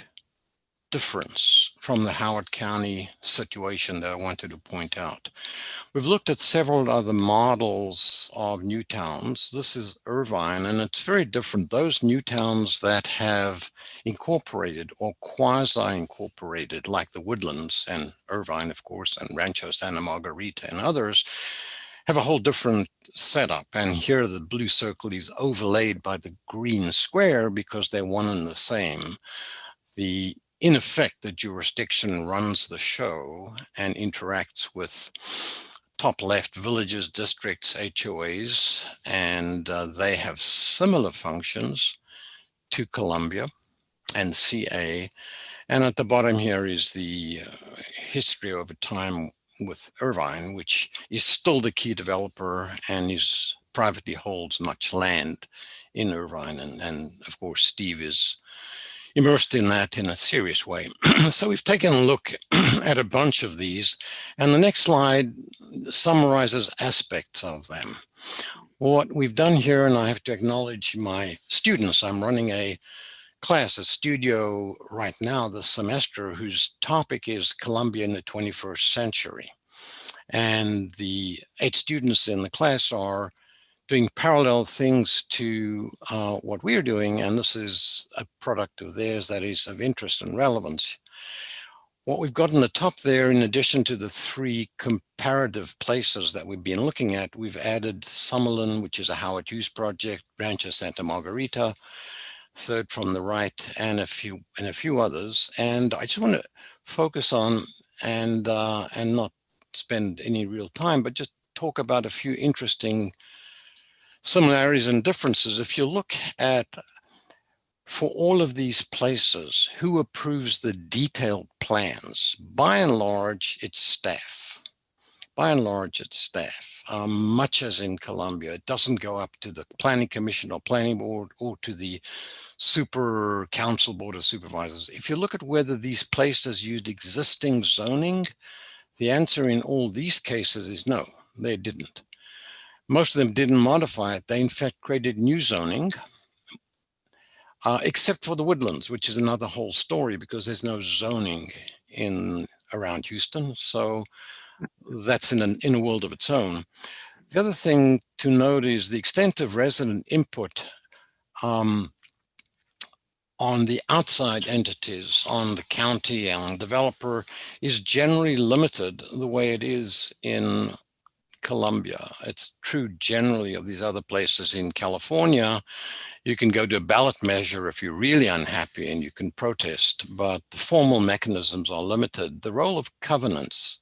difference from the Howard County situation that I wanted to point out. We've looked at several other models of new towns. This is Irvine, and it's very different. Those new towns that have incorporated or quasi-incorporated, like the Woodlands and Irvine, of course, and Rancho Santa Margarita and others, have a whole different setup. And here the blue circle is overlaid by the green square because they're one and the same. In effect, the jurisdiction runs the show and interacts with top left villages, districts, HOAs, and they have similar functions to Columbia and CA. And at the bottom here is the history over time with Irvine, which is still the key developer and is privately holds much land in Irvine. And of course, Steve is immersed in that in a serious way. So we've taken a look at a bunch of these, and the next slide summarizes aspects of them. What we've done here, and I have to acknowledge my students, I'm running a class, a studio right now this semester, whose topic is Colombia in the 21st century. And the 8 students in the class are doing parallel things to what we're doing, and this is a product of theirs that is of interest and relevance. What we've got in the top there, in addition to the 3 comparative places that we've been looking at, we've added Summerlin, which is a Howard Hughes project, Rancho Santa Margarita, third from the right, and a few others. And I just want to focus on and not spend any real time, but just talk about a few interesting similarities and differences. If you look at, for all of these places, who approves the detailed plans? By and large, it's staff. By and large, it's staff. Much as in Colombia, it doesn't go up to the planning commission or planning board or to the super council board of supervisors. If you look at whether these places used existing zoning, the answer in all these cases is no, they didn't. Most of them didn't modify it. They in fact created new zoning, except for the woodlands, which is another whole story because there's no zoning around Houston. So that's in a world of its own. The other thing to note is the extent of resident input on the outside entities, on the county and developer, is generally limited the way it is in Colombia. It's true generally of these other places. In California, you can go to a ballot measure if you're really unhappy and you can protest, but the formal mechanisms are limited. The role of covenants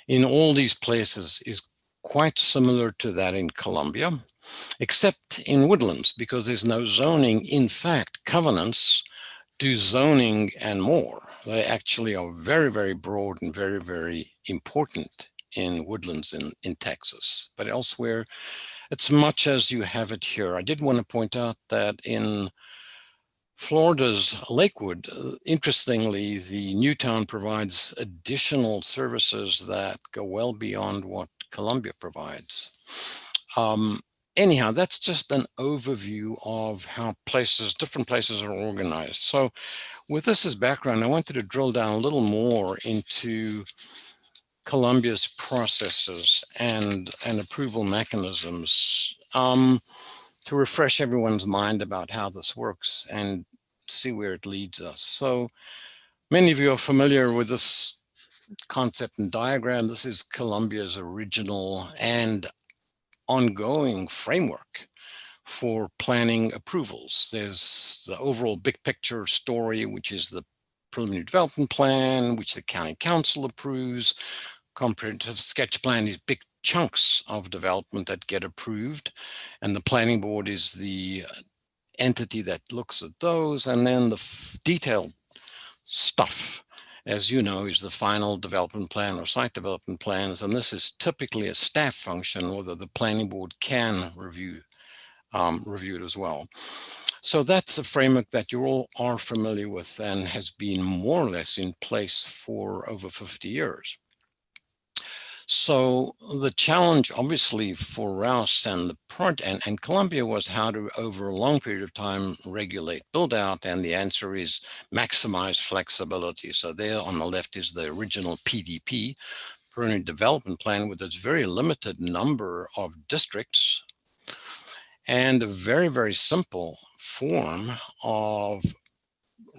in all these places is quite similar to that in Colombia, except in woodlands, because there's no zoning. In fact, covenants do zoning and more. They actually are very, very broad and very, very important in woodlands in Texas, but elsewhere, it's much as you have it here. I did want to point out that in Florida's Lakewood, interestingly, the new town provides additional services that go well beyond what Columbia provides. Anyhow, that's just an overview of how different places are organized. So with this as background, I wanted to drill down a little more into Columbia's processes and approval mechanisms to refresh everyone's mind about how this works and see where it leads us. So many of you are familiar with this concept and diagram. This is Columbia's original and ongoing framework for planning approvals. There's the overall big picture story, which is the preliminary development plan, which the county council approves. Comprehensive sketch plan is big chunks of development that get approved, and the planning board is the entity that looks at those. And then the detailed stuff, as you know, is the final development plan or site development plans. And this is typically a staff function, although the planning board can review it as well. So that's a framework that you all are familiar with and has been more or less in place for over 50 years. So the challenge, obviously, for Rouse and and Columbia was how to, over a long period of time, regulate build-out, and the answer is maximize flexibility. So there on the left is the original PDP, Preliminary Development Plan, with its very limited number of districts and a very, very simple form of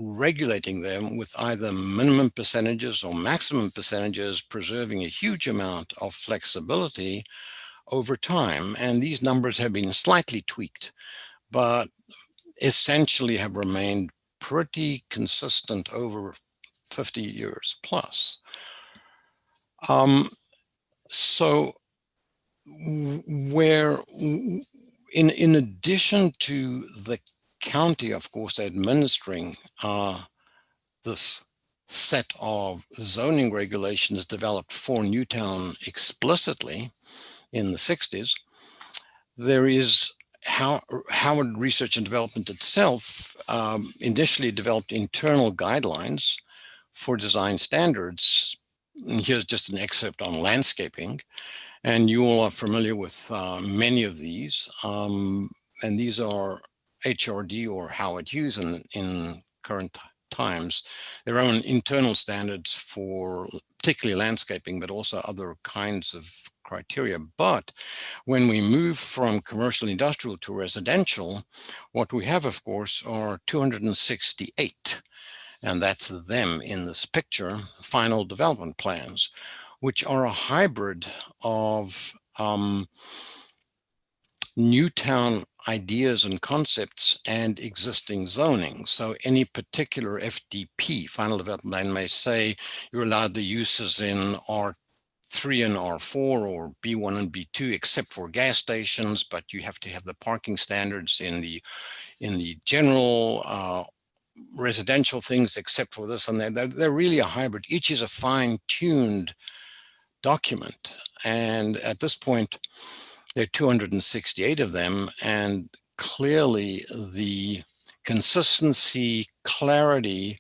regulating them with either minimum percentages or maximum percentages, preserving a huge amount of flexibility over time. And these numbers have been slightly tweaked, but essentially have remained pretty consistent over 50 years plus. So where, in addition to the county, of course, administering this set of zoning regulations developed for Newtown explicitly in the 60s, there is Howard Research and Development itself initially developed internal guidelines for design standards. And here's just an excerpt on landscaping. And you all are familiar with many of these. And these are HRD or Howard Hughes in current times, their own internal standards for particularly landscaping, but also other kinds of criteria. But when we move from commercial industrial to residential, what we have, of course, are 268, and that's them in this picture, final development plans, which are a hybrid of new town ideas and concepts and existing zoning. So any particular FDP, final development plan, may say you're allowed the uses in R3 and R4 or B1 and B2, except for gas stations, but you have to have the parking standards in the general residential things, except for this and that. They're really a hybrid. Each is a fine-tuned document. And at this point, there are 268 of them, and clearly the consistency, clarity,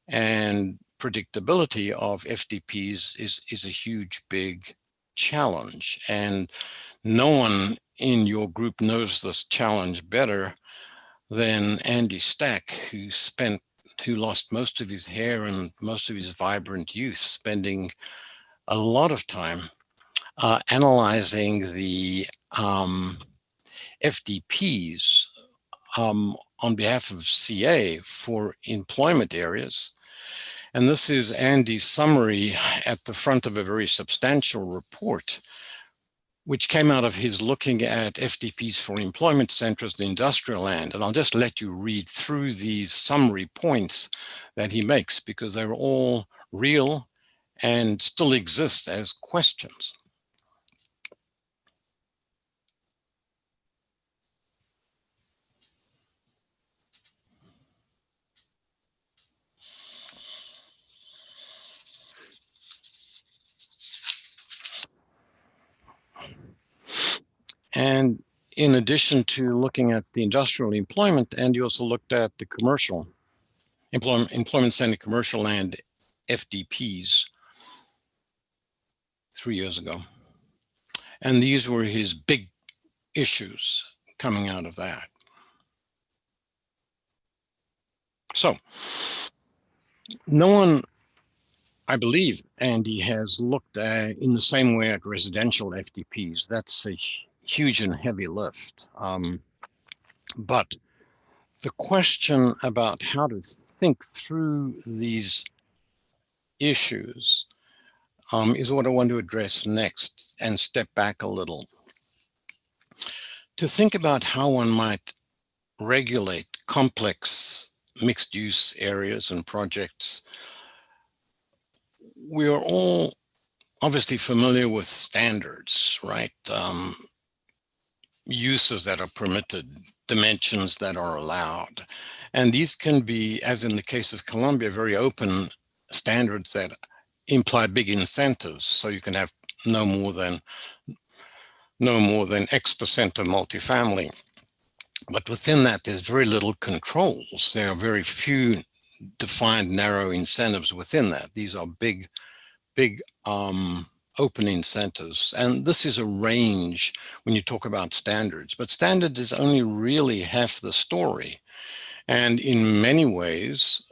and predictability of FDPs is a huge, big challenge. And no one in your group knows this challenge better than Andy Stack, who lost most of his hair and most of his vibrant youth spending a lot of time analyzing the FDPs on behalf of CA for employment areas. And this is Andy's summary at the front of a very substantial report, which came out of his looking at FDPs for employment centers in industrial land. And I'll just let you read through these summary points that he makes, because they're all real and still exist as questions. And in addition to looking at the industrial employment, and you also looked at the commercial employment center commercial land FDPs 3 years ago. And these were his big issues coming out of that. So no one, I believe, Andy, has looked at in the same way at residential FDPs. That's a huge and heavy lift. But the question about how to think through these issues is what I want to address next, and step back a little. To think about how one might regulate complex mixed-use areas and projects, we are all obviously familiar with standards, right? Uses that are permitted, dimensions that are allowed. And these can be, as in the case of Colombia, very open standards that imply big incentives. So you can have no more than X% of multifamily. But within that, there's very little controls. There are very few defined narrow incentives within that. These are big open incentives. And this is a range when you talk about standards, but standards is only really half the story. And in many ways,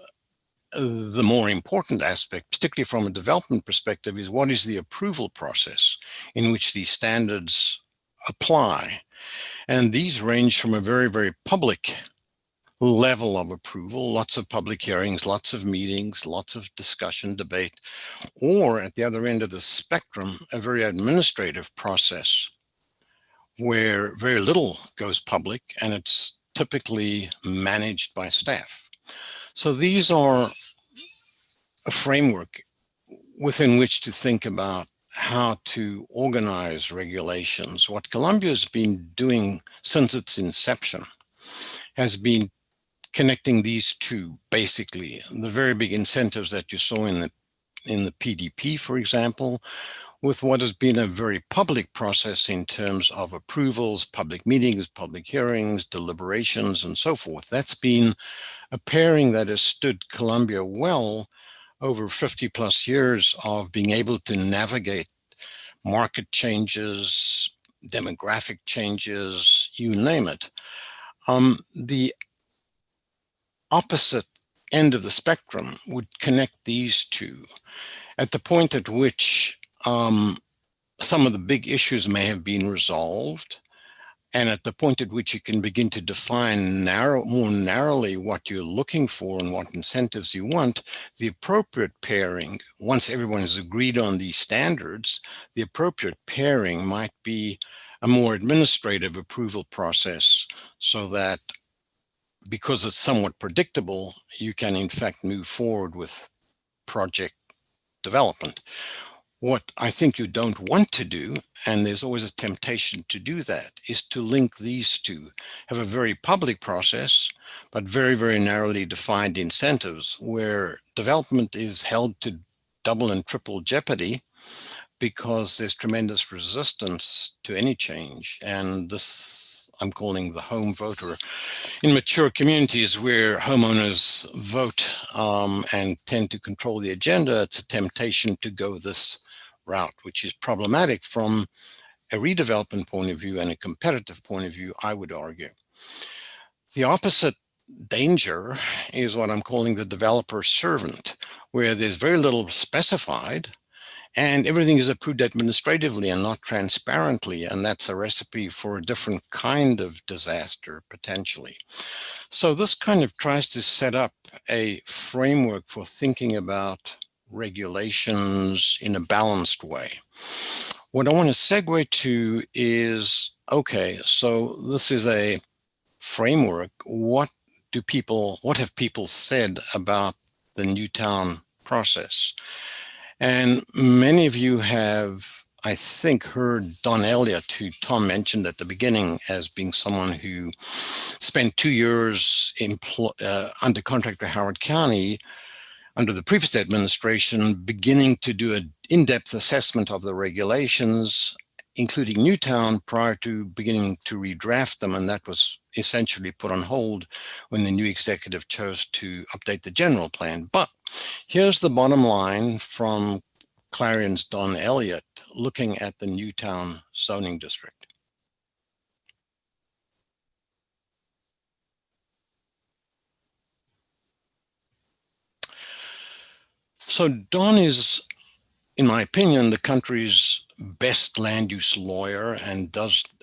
the more important aspect, particularly from a development perspective, is what is the approval process in which these standards apply. And these range from a very, very public level of approval, lots of public hearings, lots of meetings, lots of discussion, debate, or at the other end of the spectrum, a very administrative process where very little goes public and it's typically managed by staff. So these are a framework within which to think about how to organize regulations. What Colombia has been doing since its inception has been connecting these two, basically, the very big incentives that you saw in the PDP, for example, with what has been a very public process in terms of approvals, public meetings, public hearings, deliberations, and so forth. That's been a pairing that has stood Colombia well over 50 plus years of being able to navigate market changes, demographic changes, you name it. The opposite end of the spectrum would connect these two at the point at which some of the big issues may have been resolved. And at the point at which you can begin to define more narrowly what you're looking for and what incentives you want, the appropriate pairing, once everyone has agreed on these standards, the appropriate pairing might be a more administrative approval process, so that because it's somewhat predictable, you can in fact move forward with project development. What I think you don't want to do, and there's always a temptation to do that, is to link these two, have a very public process, but very, very narrowly defined incentives where development is held to double and triple jeopardy because there's tremendous resistance to any change. And this I'm calling the home voter. In mature communities where homeowners vote and tend to control the agenda, it's a temptation to go this route, which is problematic from a redevelopment point of view and a competitive point of view, I would argue. The opposite danger is what I'm calling the developer servant, where there's very little specified and everything is approved administratively and not transparently, and that's a recipe for a different kind of disaster, potentially. So this kind of tries to set up a framework for thinking about regulations in a balanced way. What I want to segue to is, okay, so this is a framework. What have people said about the Newtown process? And many of you have, I think, heard Don Elliott, who Tom mentioned at the beginning as being someone who spent 2 years under contract to Howard County under the previous administration, beginning to do an in-depth assessment of the regulations, including Newtown, prior to beginning to redraft them. And that was essentially put on hold when the new executive chose to update the general plan. But here's the bottom line from Clarion's Don Elliott looking at the Newtown zoning district. So Don is, in my opinion, the country's best land use lawyer and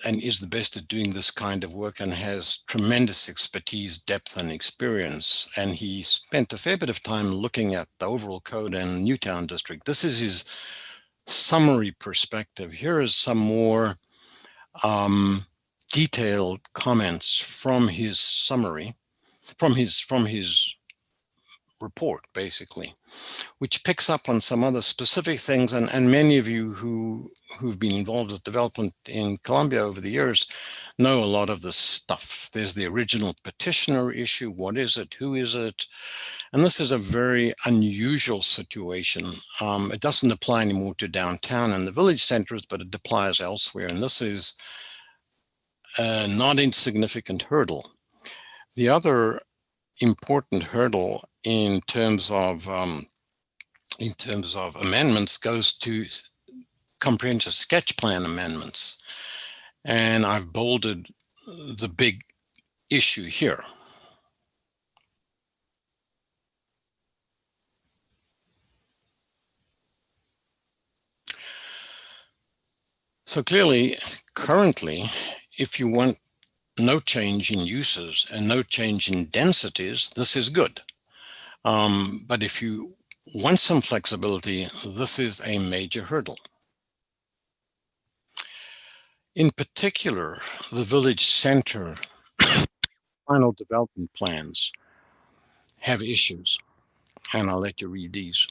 is the best at doing this kind of work and has tremendous expertise, depth, and experience. And he spent a fair bit of time looking at the overall code and Newtown district. This is his summary perspective. Here is some more detailed comments from his summary, from his report, basically, which picks up on some other specific things. And many of you who've been involved with development in Colombia over the years know a lot of this stuff. There's the original petitioner issue. What is it? Who is it? And this is a very unusual situation. It doesn't apply anymore to downtown and the village centers, but it applies elsewhere. And this is a not insignificant hurdle. The other important hurdle in terms of amendments goes to comprehensive sketch plan amendments. And I've bolded the big issue here. So clearly, currently, if you want no change in uses and no change in densities, this is good. But if you want some flexibility, this is a major hurdle. In particular, the village center final development plans have issues, and I'll let you read these.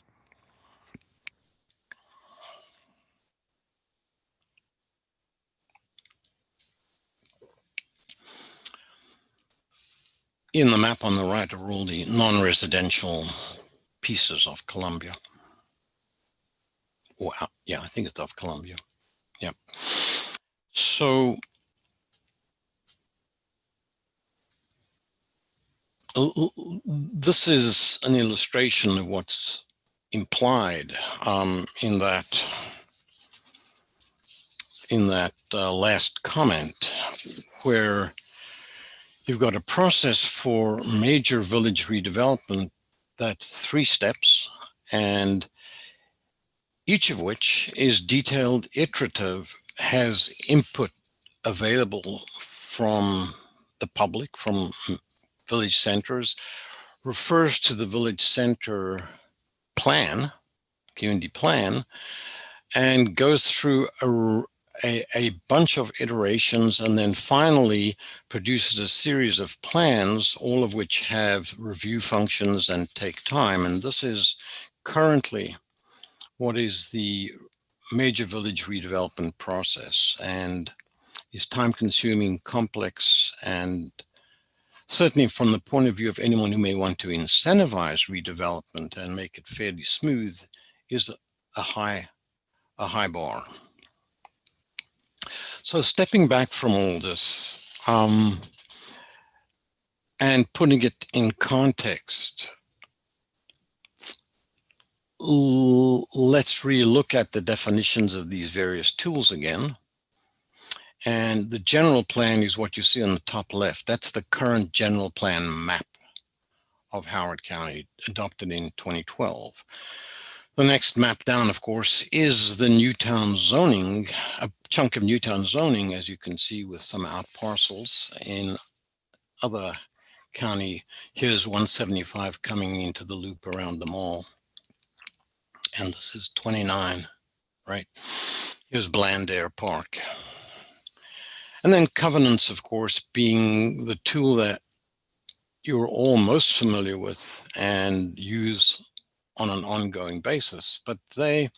In the map on the right are all the non-residential pieces of Colombia. Well, yeah, I think it's of Colombia. Yep. So this is an illustration of what's implied in that last comment, where you've got a process for major village redevelopment that's 3 steps, and each of which is detailed, iterative, has input available from the public, from village centers, refers to the village center plan, community plan, and goes through a bunch of iterations, and then finally produces a series of plans, all of which have review functions and take time. And this is currently what is the major village redevelopment process, and is time-consuming, complex, and certainly from the point of view of anyone who may want to incentivize redevelopment and make it fairly smooth, is a high bar. So stepping back from all this and putting it in context, let's relook at the definitions of these various tools again. And the general plan is what you see on the top left. That's the current general plan map of Howard County, adopted in 2012. The next map down, of course, is the Newtown zoning, a chunk of Newtown zoning, as you can see, with some out parcels in other county. Here's 175 coming into the loop around the mall. And this is 29, right? Here's Blandair Park. And then covenants, of course, being the tool that you're all most familiar with and use on an ongoing basis, but they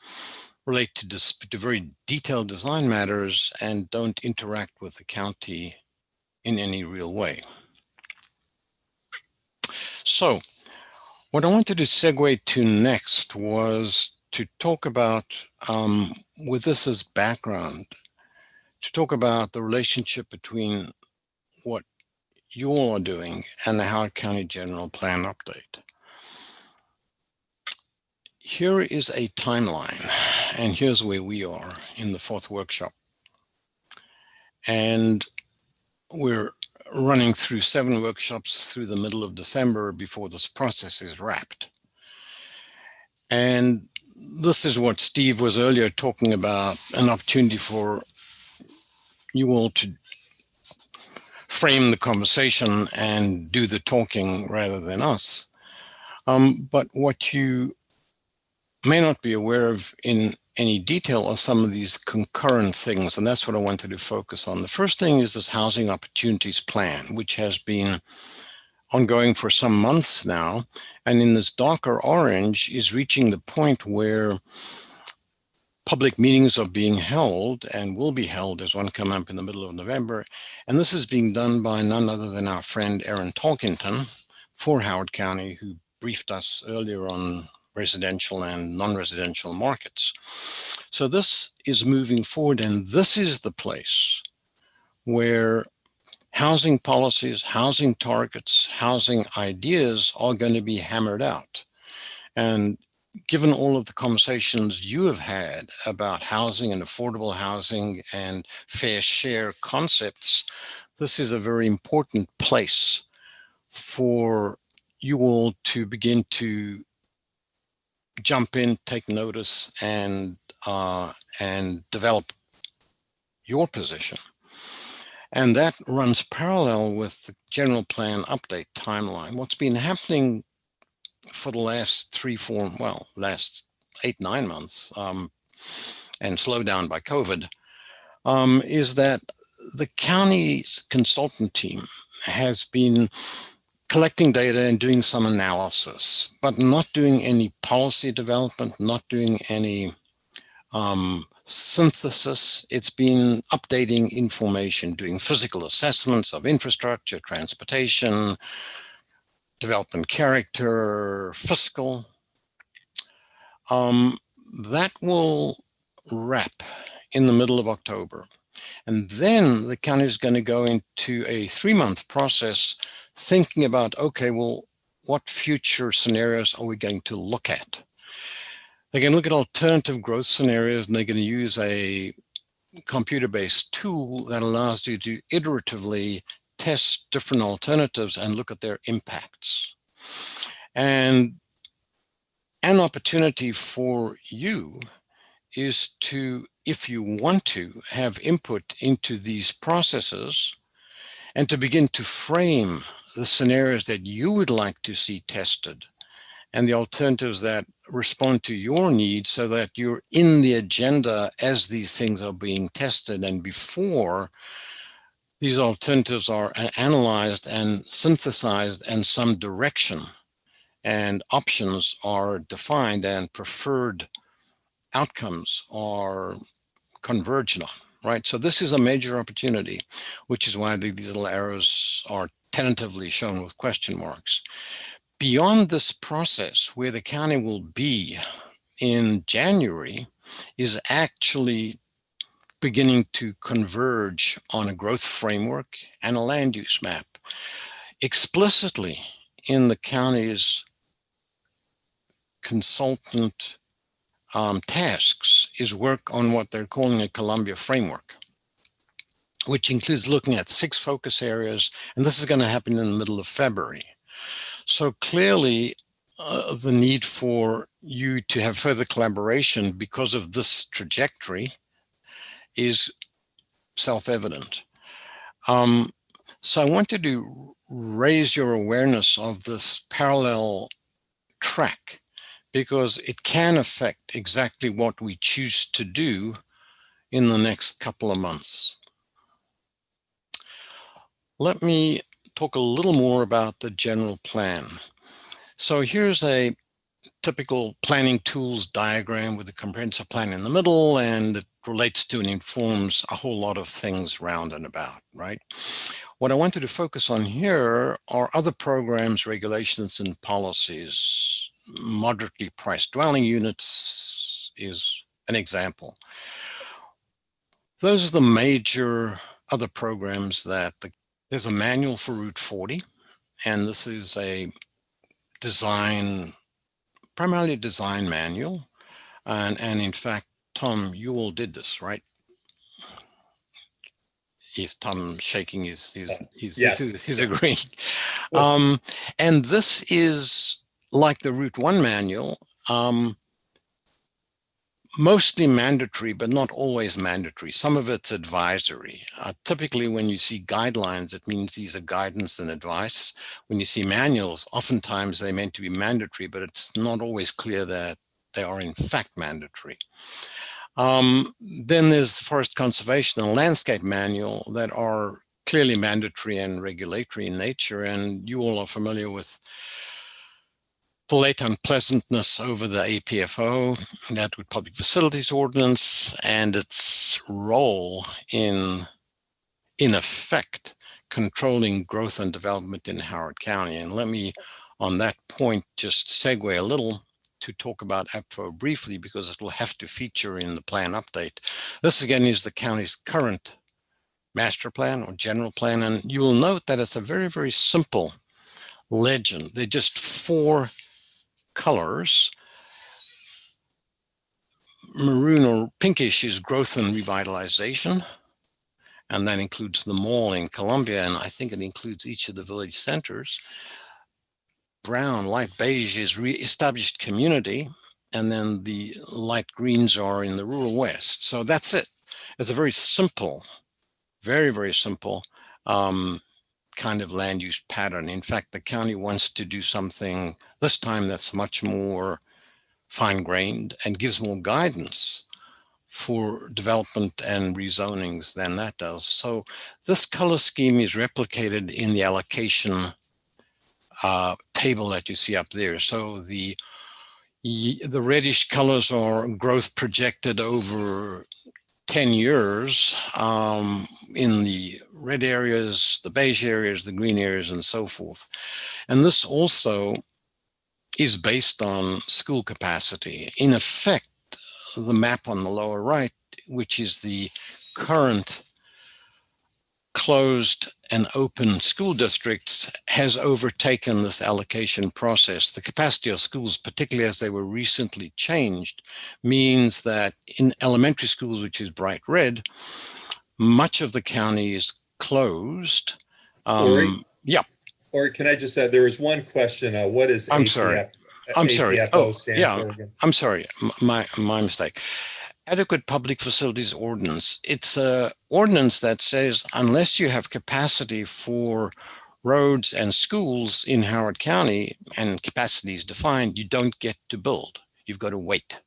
relate to very detailed design matters and don't interact with the county in any real way. So what I wanted to segue to next was to talk about, with this as background, to talk about the relationship between what you all are doing and the Howard County General Plan update. Here is a timeline, and here's where we are in the fourth workshop. And we're running through 7 workshops through the middle of December before this process is wrapped. And this is what Steve was earlier talking about, an opportunity for you all to frame the conversation and do the talking rather than us. But what you may not be aware of in any detail are some of these concurrent things, and that's what I wanted to focus on. The first thing is this Housing Opportunities Plan, which has been ongoing for some months now, and in this darker orange is reaching the point where public meetings are being held and will be held. There's one coming up in the middle of November, and this is being done by none other than our friend Aaron Tolkington for Howard County, who briefed us earlier on residential and non-residential markets. So this is moving forward, and this is the place where housing policies, housing targets, housing ideas are going to be hammered out. And given all of the conversations you have had about housing and affordable housing and fair share concepts, this is a very important place for you all to begin to jump in, take notice, and develop your position. And that runs parallel with the general plan update timeline. What's been happening for the last 8-9 months, and slowed down by COVID, is that the county's consultant team has been collecting data and doing some analysis, but not doing any policy development, not doing any synthesis. It's been updating information, doing physical assessments of infrastructure, transportation, development character, fiscal. That will wrap in the middle of October. And then the county is going to go into a 3-month process thinking about, okay, well, what future scenarios are we going to look at? They're going to look at alternative growth scenarios, and they're going to use a computer-based tool that allows you to iteratively test different alternatives and look at their impacts. And an opportunity for you is to, if you want to, have input into these processes and to begin to frame the scenarios that you would like to see tested and the alternatives that respond to your needs, so that you're in the agenda as these things are being tested and before these alternatives are analyzed and synthesized and some direction and options are defined and preferred outcomes are converged on, right? So this is a major opportunity, which is why these little arrows are tentatively shown with question marks. Beyond this process, where the county will be in January, is actually beginning to converge on a growth framework and a land use map. Explicitly in the county's consultant tasks is work on what they're calling a Columbia framework, which includes looking at 6 focus areas, and this is going to happen in the middle of February. So clearly, the need for you to have further collaboration because of this trajectory is self-evident. So I wanted to raise your awareness of this parallel track, because it can affect exactly what we choose to do in the next couple of months. Let me talk a little more about the general plan. So here's a typical planning tools diagram with a comprehensive plan in the middle, and it relates to and informs a whole lot of things round and about, right? What I wanted to focus on here are other programs, regulations, and policies. Moderately priced dwelling units is an example. Those are the major other programs that there's a manual for Route 40, and this is a primarily design manual. And in fact, Tom, you all did this, right? Yes, Tom shaking he's agreeing. And this is like the Route 1 manual, mostly mandatory, but not always mandatory. Some of it's advisory. Typically, when you see guidelines, it means these are guidance and advice. When you see manuals, oftentimes they're meant to be mandatory, but it's not always clear that they are in fact mandatory. Then there's the Forest Conservation and Landscape Manual that are clearly mandatory and regulatory in nature, and you all are familiar with the late unpleasantness over the APFO, that with Public Facilities Ordinance, and its role in effect, controlling growth and development in Howard County. And let me, on that point, just segue a little to talk about APFO briefly, because it will have to feature in the plan update. This again is the county's current master plan or general plan, and you will note that it's a very, very simple legend. They're just 4 colors. Maroon or pinkish is growth and revitalization, and that includes the mall in Columbia, and I think it includes each of the village centers. Brown, light beige is re-established community, and then the light greens are in the rural west. So that's it. It's a very simple, very, very simple kind of land use pattern. In fact, the county wants to do something this time that's much more fine-grained and gives more guidance for development and rezonings than that does. So this color scheme is replicated in the allocation table that you see up there. So the reddish colors are growth projected over 10 years in the red areas, the beige areas, the green areas, and so forth. And this also is based on school capacity. In effect, the map on the lower right, which is the current closed and open school districts, has overtaken this allocation process. The capacity of schools, particularly as they were recently changed, means that in elementary schools, which is bright red, much of the county is closed. Yeah. Or can I just add, there was one question, what is I'm sorry. APFO Oh, stand yeah. for again? I'm sorry. My mistake. adequate public facilities ordinance. It's a ordinance that says unless you have capacity for roads and schools in Howard County and capacity is defined, you don't get to build. You've got to wait.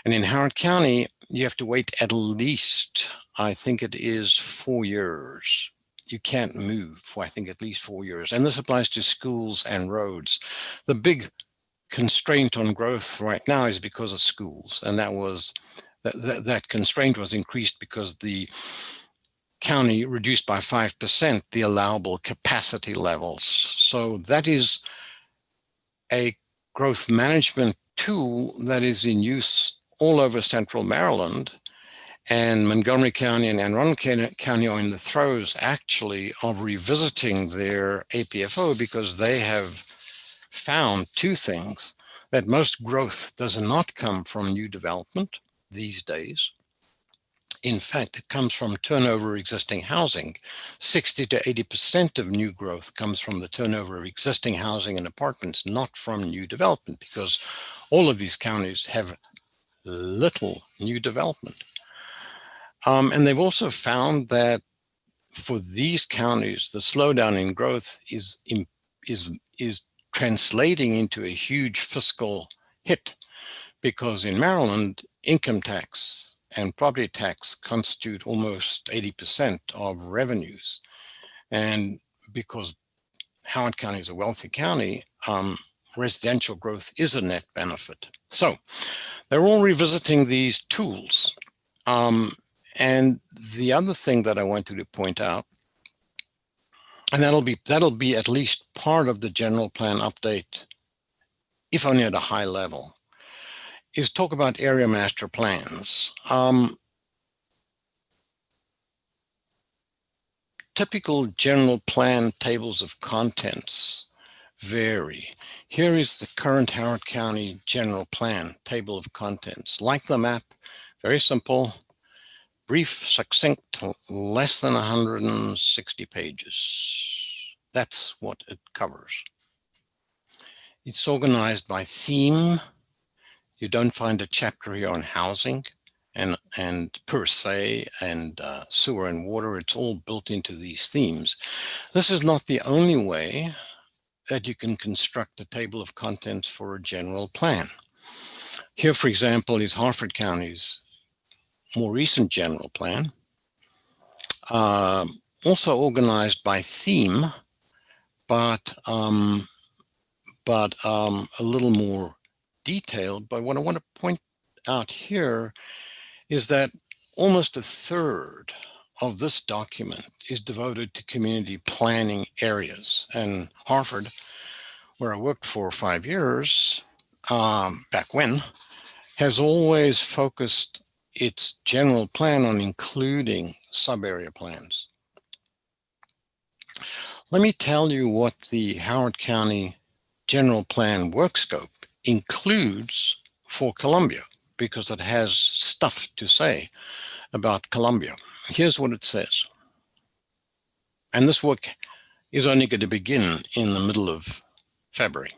And in Howard County, you have to wait at least, I think it is 4 years. You can't move for, I think, at least 4 years. And this applies to schools and roads. The big constraint on growth right now is because of schools. And that constraint was increased because the county reduced by 5% the allowable capacity levels. So that is a growth management tool that is in use all over central Maryland. And Montgomery County and Anne Arundel County are in the throes, actually, of revisiting their APFO because they have found two things: that most growth does not come from new development these days. In fact, it comes from turnover of existing housing. 60 to 80% of new growth comes from the turnover of existing housing and apartments, not from new development, because all of these counties have little new development. And they've also found that for these counties, the slowdown in growth is translating into a huge fiscal hit, because in Maryland, income tax and property tax constitute almost 80% of revenues. And because Howard County is a wealthy county, residential growth is a net benefit. So they're all revisiting these tools. And the other thing that I wanted to point out, and that'll be at least part of the general plan update, if only at a high level, is talk about area master plans. Typical general plan tables of contents vary. Here is the current Howard County general plan table of contents. Like the map, very simple, brief, succinct, less than 160 pages. That's what it covers. It's organized by theme. You don't find a chapter here on housing and per se and sewer and water. It's all built into these themes. This is not the only way that you can construct a table of contents for a general plan. Here, for example, is Harford County's more recent general plan, also organized by theme, but a little more detailed. But what I want to point out here is that almost a third of this document is devoted to community planning areas. And Harford, where I worked for 5 years, back when, has always focused its general plan on including sub-area plans. Let me tell you what the Howard County General Plan work scope includes for Columbia, because it has stuff to say about Columbia. Here's what it says. And this work is only going to begin in the middle of February.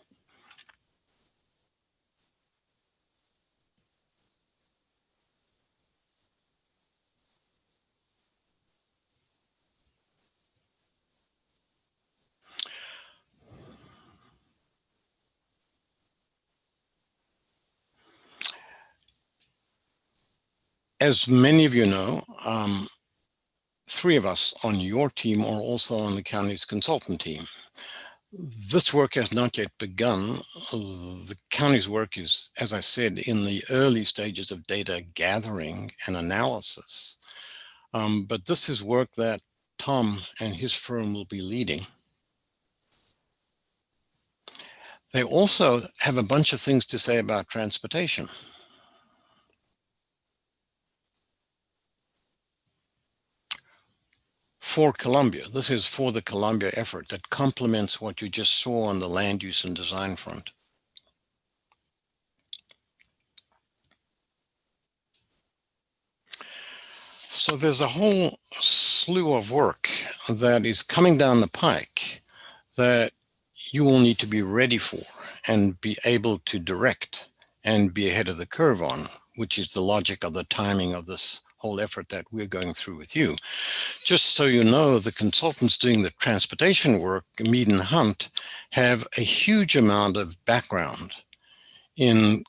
As many of you know, 3 of us on your team are also on the county's consultant team. This work has not yet begun. The county's work is, as I said, in the early stages of data gathering and analysis. But this is work that Tom and his firm will be leading. They also have a bunch of things to say about transportation. For Columbia, this is for the Columbia effort that complements what you just saw on the land use and design front. So there's a whole slew of work that is coming down the pike that you will need to be ready for and be able to direct and be ahead of the curve on which is the logic of the timing of this whole effort that we're going through with you. Just so you know, the consultants doing the transportation work, Mead and Hunt, have a huge amount of background in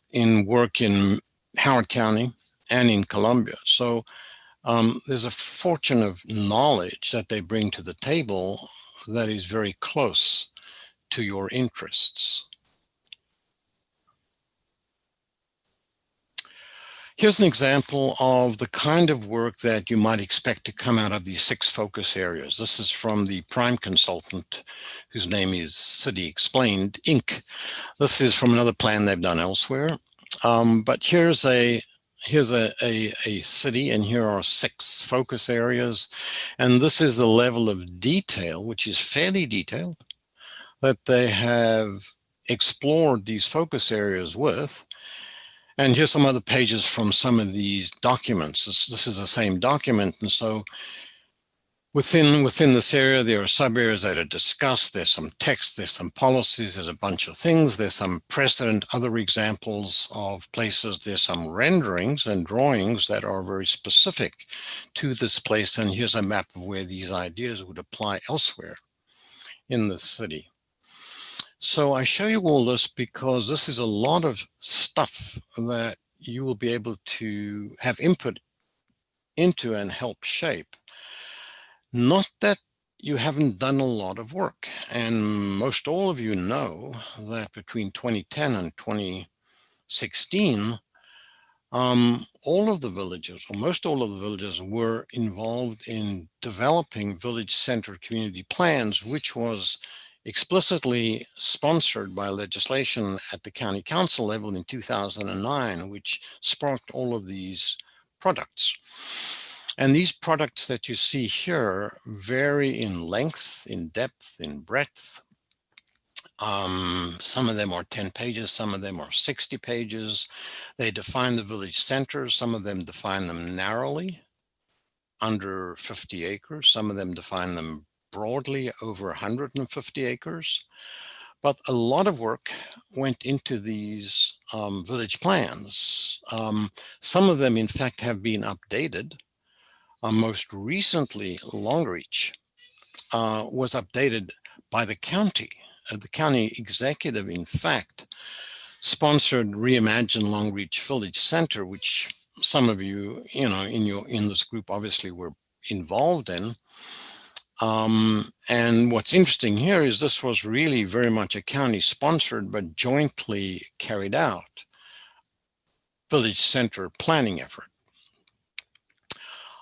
work in Howard County and in Columbia. So there's a fortune of knowledge that they bring to the table that is very close to your interests. Here's an example of the kind of work that you might expect to come out of these 6 focus areas. This is from the prime consultant, whose name is City Explained, Inc. This is from another plan they've done elsewhere. But here's a city, and here are 6 focus areas. And this is the level of detail, which is fairly detailed, that they have explored these focus areas with. And here's some other pages from some of these documents. This is the same document. And so within this area, there are sub areas that are discussed. There's some text, there's some policies, there's a bunch of things. There's some precedent, other examples of places. There's some renderings and drawings that are very specific to this place. And here's a map of where these ideas would apply elsewhere in the city. So I show you all this because this is a lot of stuff that you will be able to have input into and help shape. Not that you haven't done a lot of work. And most all of you know that between 2010 and 2016, all of the villages, or most all of the villages, were involved in developing village center community plans, which was explicitly sponsored by legislation at the county council level in 2009, which sparked all of these products. And these products that you see here vary in length, in depth, in breadth. Some of them are 10 pages, some of them are 60 pages. They define the village centers. Some of them define them narrowly, under 50 acres. Some of them define them broadly, over 150 acres. But a lot of work went into these village plans. Some of them, in fact, have been updated. Most recently, Longreach was updated by the county. The county executive, in fact, sponsored Reimagine Longreach Village Center, which some of you, in this group obviously were involved in. And what's interesting here is this was really very much a county sponsored but jointly carried out village center planning effort.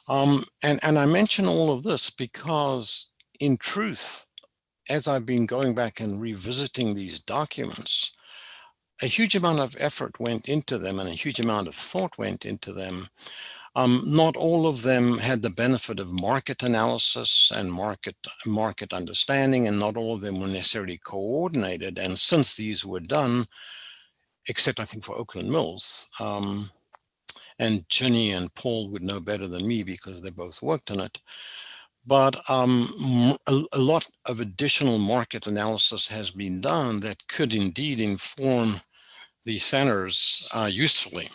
And I mention all of this because in truth, as I've been going back and revisiting these documents, a huge amount of effort went into them and a huge amount of thought went into them. Not all of them had the benefit of market analysis and market understanding, and not all of them were necessarily coordinated. And since these were done, except I think for Oakland Mills, and Ginny and Paul would know better than me because they both worked on it. But a lot of additional market analysis has been done that could indeed inform the centers usefully.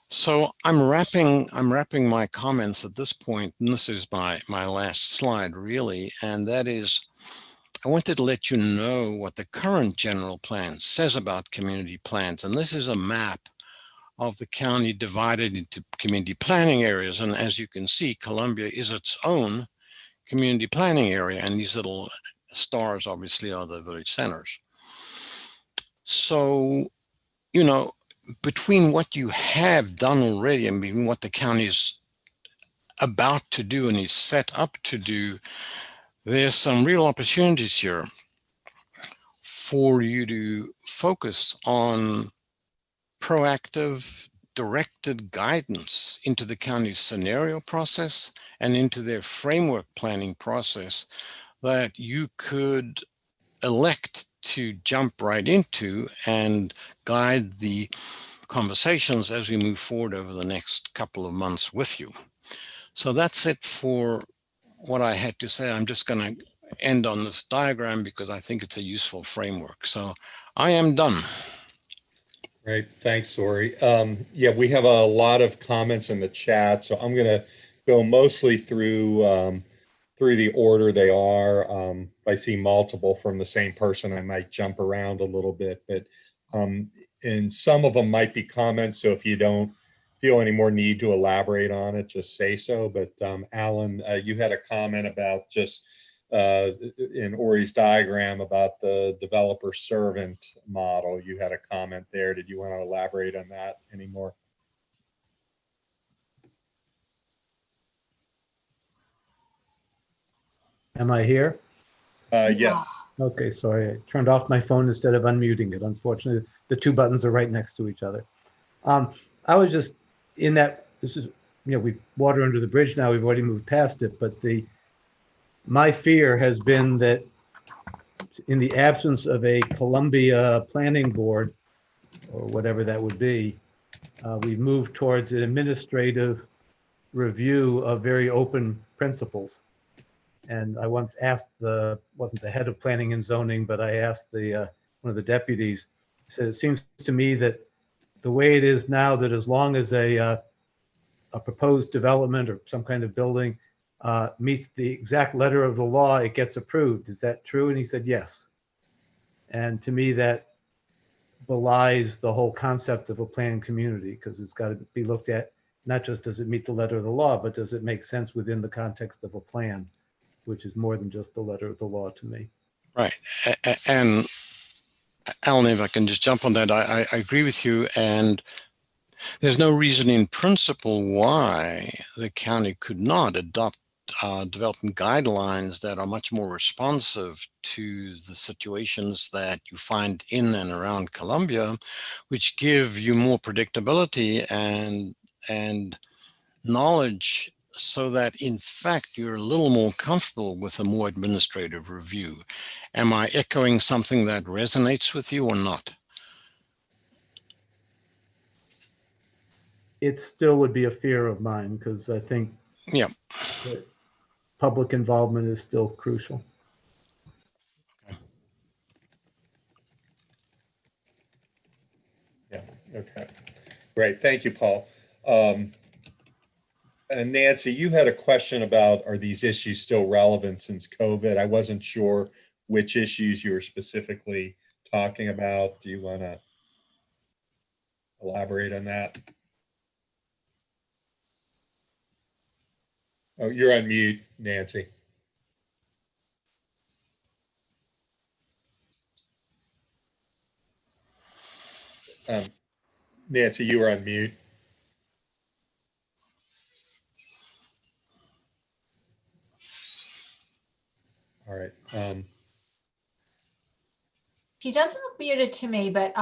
So I'm wrapping my comments at this point, and this is my last slide really, and that is, I wanted to let you know what the current general plan says about community plans. And this is a map of the county divided into community planning areas. And as you can see, Columbia is its own community planning area, and these little stars obviously are the village centers. So, between what you have done already and between what the county is about to do and is set up to do, there's some real opportunities here for you to focus on proactive, directed guidance into the county's scenario process and into their framework planning process that you could elect to jump right into and guide the conversations as we move forward over the next couple of months with you. So that's it for what I had to say. I'm just going to end on this diagram because I think it's a useful framework. So I am done. Right. Thanks, Sori. Yeah, we have a lot of comments in the chat, so I'm going to go mostly through the order they are. If I see multiple from the same person, I might jump around a little bit, but and some of them might be comments. So if you don't feel any more need to elaborate on it, just say so. But Alan, you had a comment about just in Ori's diagram about the developer servant model. You had a comment there. Did you want to elaborate on that anymore? Am I here? Yes. Okay, sorry. I turned off my phone instead of unmuting it. Unfortunately, the two buttons are right next to each other. I was just in that, this is, we've water under the bridge now. We've already moved past it, but my fear has been that in the absence of a Columbia planning board, or whatever that would be, we've moved towards an administrative review of very open principles. And I once asked wasn't the head of planning and zoning, but I asked one of the deputies, I said, it seems to me that the way it is now, that as long as a proposed development or some kind of building meets the exact letter of the law, it gets approved. Is that true? And he said, yes. And to me, that belies the whole concept of a planned community, because it's got to be looked at, not just does it meet the letter of the law, but does it make sense within the context of a plan, which is more than just the letter of the law to me. Right. And Alan, if I can just jump on that, I agree with you. And there's no reason in principle why the county could not adopt development guidelines that are much more responsive to the situations that you find in and around Columbia, which give you more predictability and knowledge, so that in fact you're a little more comfortable with a more administrative review. Am I echoing something that resonates with you or not? It still would be a fear of mine, because I think that public involvement is still crucial. Yeah, okay. Great, thank you, Paul. And Nancy, you had a question about, are these issues still relevant since COVID? I wasn't sure which issues you were specifically talking about. Do you want to elaborate on that? Oh, you're on mute, Nancy. Nancy, you were on mute. All right. She doesn't look muted to me, but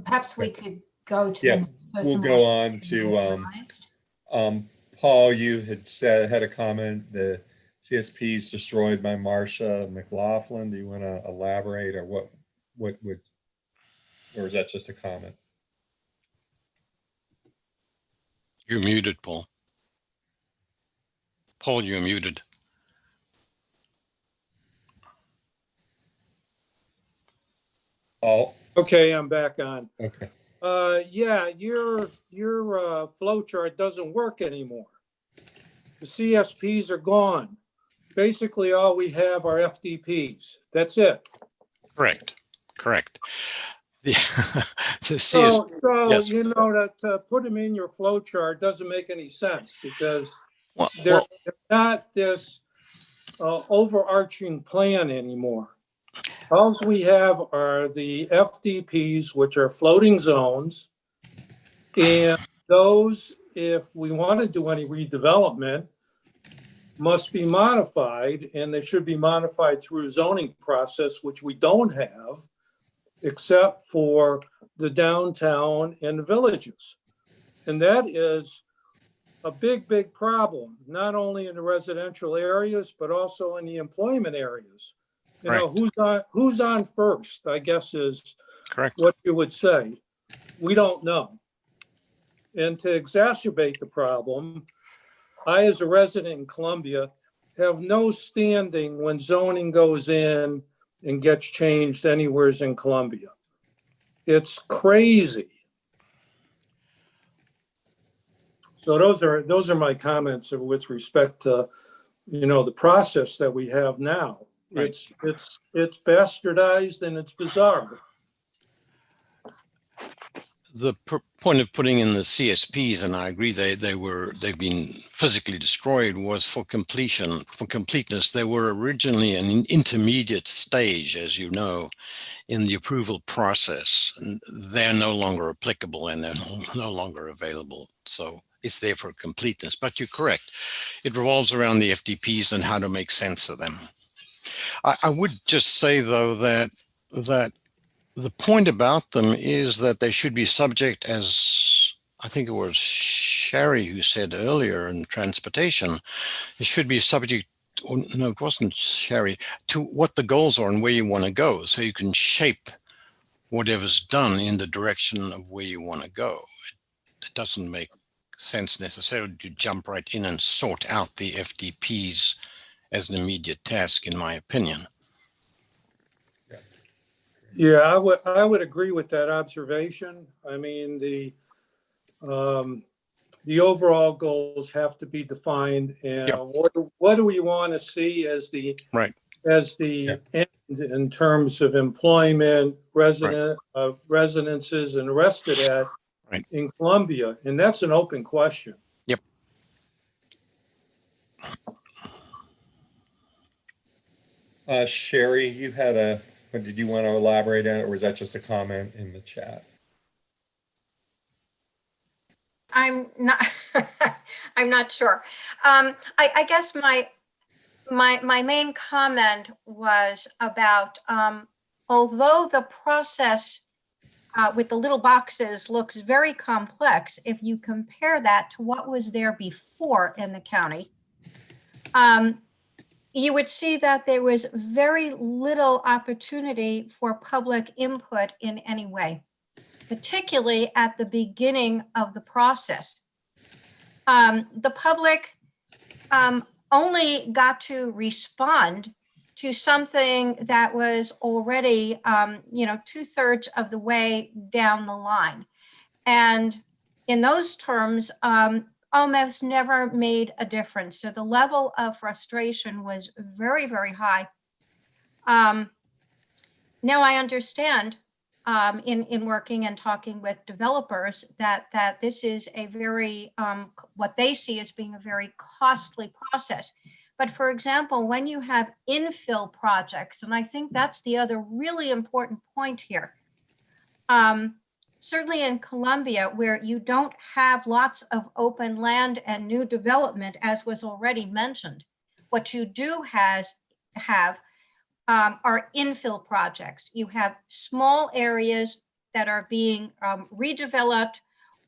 perhaps we could go to the next person. We'll go on to Paul. You had a comment. The CSPs destroyed by Marcia McLaughlin. Do you want to elaborate, or what would, or is that just a comment? You're muted, Paul. Paul, you're muted. Oh. Okay, I'm back on. Okay. Yeah, your flow chart doesn't work anymore. The CSPs are gone. Basically, all we have are FDPs. That's it. Correct. Correct. So yes. You know, to put them in your flow chart doesn't make any sense, because they're not this overarching plan anymore. All we have are the FDPs, which are floating zones, and those, if we want to do any redevelopment, must be modified, and they should be modified through a zoning process, which we don't have, except for the downtown and the villages. And that is a big, big problem, not only in the residential areas, but also in the employment areas. You know, who's on first, I guess, is what you would say. We don't know. And to exacerbate the problem, I, as a resident in Columbia, have no standing when zoning goes in and gets changed anywhere in Columbia. It's crazy So those are my comments with respect to, the process that we have now. Right. It's bastardized and it's bizarre. The point of putting in the CSPs, and I agree they've been physically destroyed, was for completion, for completeness. They were originally an intermediate stage, as you know, in the approval process. And they're no longer applicable and they're no longer available. So it's there for completeness. But you're correct. It revolves around the FDPs and how to make sense of them. I would just say, though, that the point about them is that they should be subject, as I think it was Sherry who said earlier in transportation, it should be subject, or no, it wasn't Sherry, to what the goals are and where you want to go. So you can shape whatever's done in the direction of where you want to go. It doesn't make sense necessarily to jump right in and sort out the FDPs as an immediate task, in my opinion. Yeah, I would agree with that observation. I mean, the overall goals have to be defined, and Yep. what do we want to see as the Right. end in terms of employment, residences, and the rest of that in Columbia, and that's an open question. Yep. Sherry, you had did you want to elaborate on it, or was that just a comment in the chat? I'm not, I'm not sure. I guess my main comment was about, although the process with the little boxes looks very complex, if you compare that to what was there before in the county, you would see that there was very little opportunity for public input in any way, particularly at the beginning of the process. The public only got to respond to something that was already, 2/3 of the way down the line. And in those terms, almost never made a difference. So the level of frustration was very, very high. Now I understand in working and talking with developers that this is a very, what they see as being a very costly process. But for example, when you have infill projects, and I think that's the other really important point here, certainly in Columbia, where you don't have lots of open land and new development, as was already mentioned, what you do have are infill projects. You have small areas that are being redeveloped,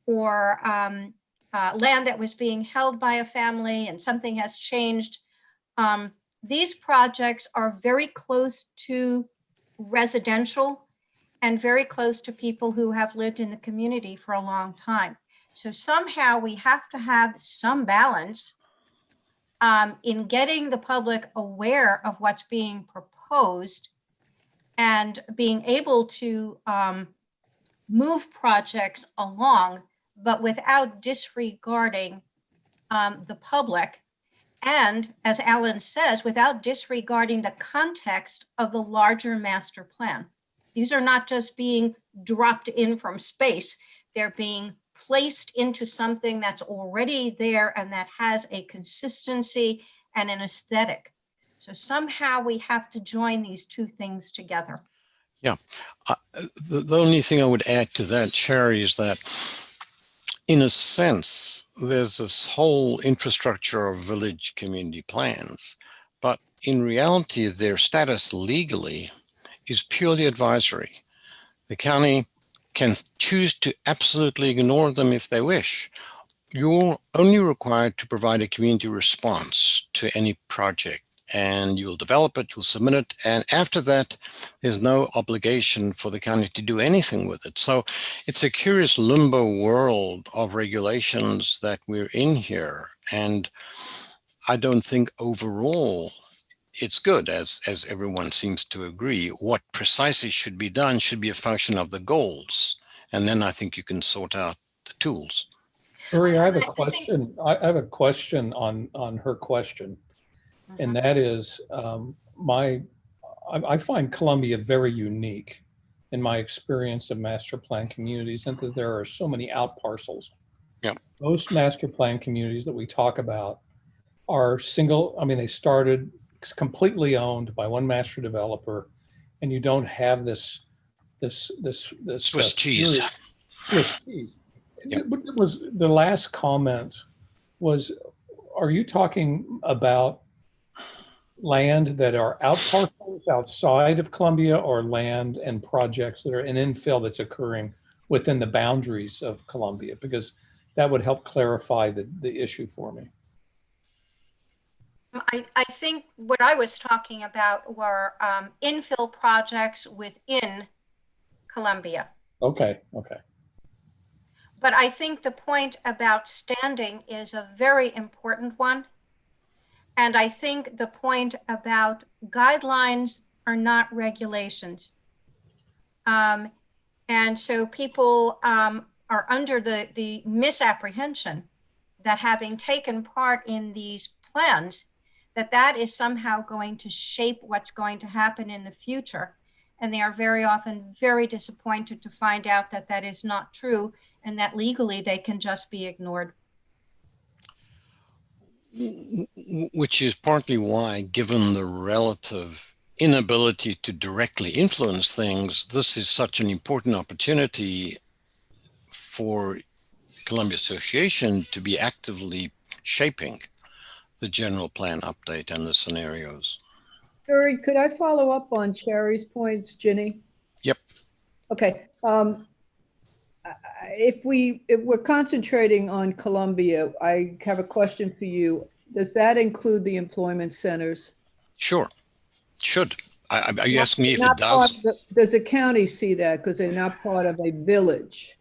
or land that was being held by a family and something has changed. These projects are very close to residential and very close to people who have lived in the community for a long time. So somehow we have to have some balance in getting the public aware of what's being proposed and being able to move projects along, but without disregarding the public. And as Alan says, without disregarding the context of the larger master plan. These are not just being dropped in from space. They're being placed into something that's already there and that has a consistency and an aesthetic. So somehow we have to join these two things together. Yeah. The only thing I would add to that, Sherry, is that in a sense, there's this whole infrastructure of village community plans, but in reality, their status legally is purely advisory. The county can choose to absolutely ignore them if they wish. You're only required to provide a community response to any project, and you'll develop it, you'll submit it, and after that, there's no obligation for the county to do anything with it. So it's a curious limbo world of regulations that we're in here, and I don't think overall it's good, as everyone seems to agree. What precisely should be done should be a function of the goals, and then I think you can sort out the tools. Uri, I have a question. I have a question on her question, and that is I find Columbia very unique in my experience of master plan communities, and that there are so many out parcels. Yeah. Most master plan communities that we talk about are single. I mean, they started completely owned by one master developer, and you don't have this Swiss cheese. Swiss cheese. Yep. It was the last comment was, are you talking about land that are out parcels outside of Columbia, or land and projects that are an infill that's occurring within the boundaries of Columbia? Because that would help clarify the issue for me. I think what I was talking about were infill projects within Columbia. Okay. But I think the point about standing is a very important one. And I think the point about guidelines are not regulations. And so people are under the misapprehension that having taken part in these plans, that is somehow going to shape what's going to happen in the future. And they are very often very disappointed to find out that that is not true, and that legally they can just be ignored. Which is partly why, given the relative inability to directly influence things, this is such an important opportunity for Columbia Association to be actively shaping the general plan update and the scenarios. Uri, could I follow up on Sherry's points, Ginny? Yep. Okay. If we're concentrating on Columbia, I have a question for you. Does that include the employment centers? Sure. Should. Are you asking me if it does? Does the county see that because they're not part of a village?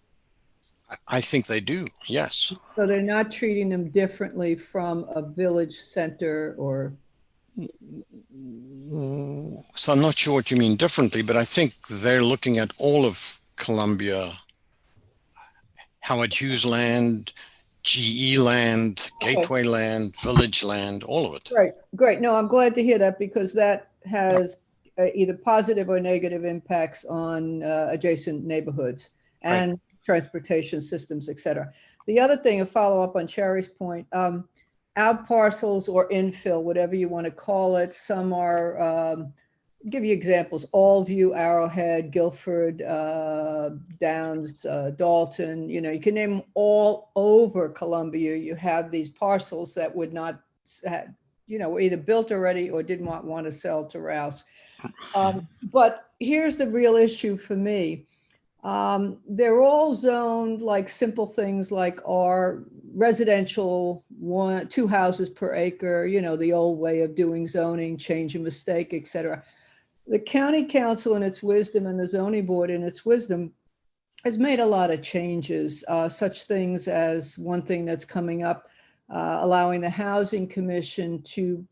I think they do, yes. So they're not treating them differently from a village center or? So I'm not sure what you mean differently, but I think they're looking at all of Columbia, Howard Hughes land, GE land, Gateway land, Village land, all of it. Right, great. No, I'm glad to hear that, because that has either positive or negative impacts on adjacent neighborhoods and transportation systems, et cetera. The other thing, a follow up on Cherry's point, out parcels or infill, whatever you want to call it. Some are, give you examples, Allview, Arrowhead, Guilford, Downs, Dalton, you know, you can name them all over Columbia. You have these parcels that would not have, you know, were either built already or did not want to sell to Rouse. But here's the real issue for me. They're all zoned like simple things like our residential 2 houses per acre, you know, the old way of doing zoning, change a mistake, et cetera. The county council in its wisdom and the zoning board in its wisdom has made a lot of changes, such things as one thing that's coming up, allowing the housing commission to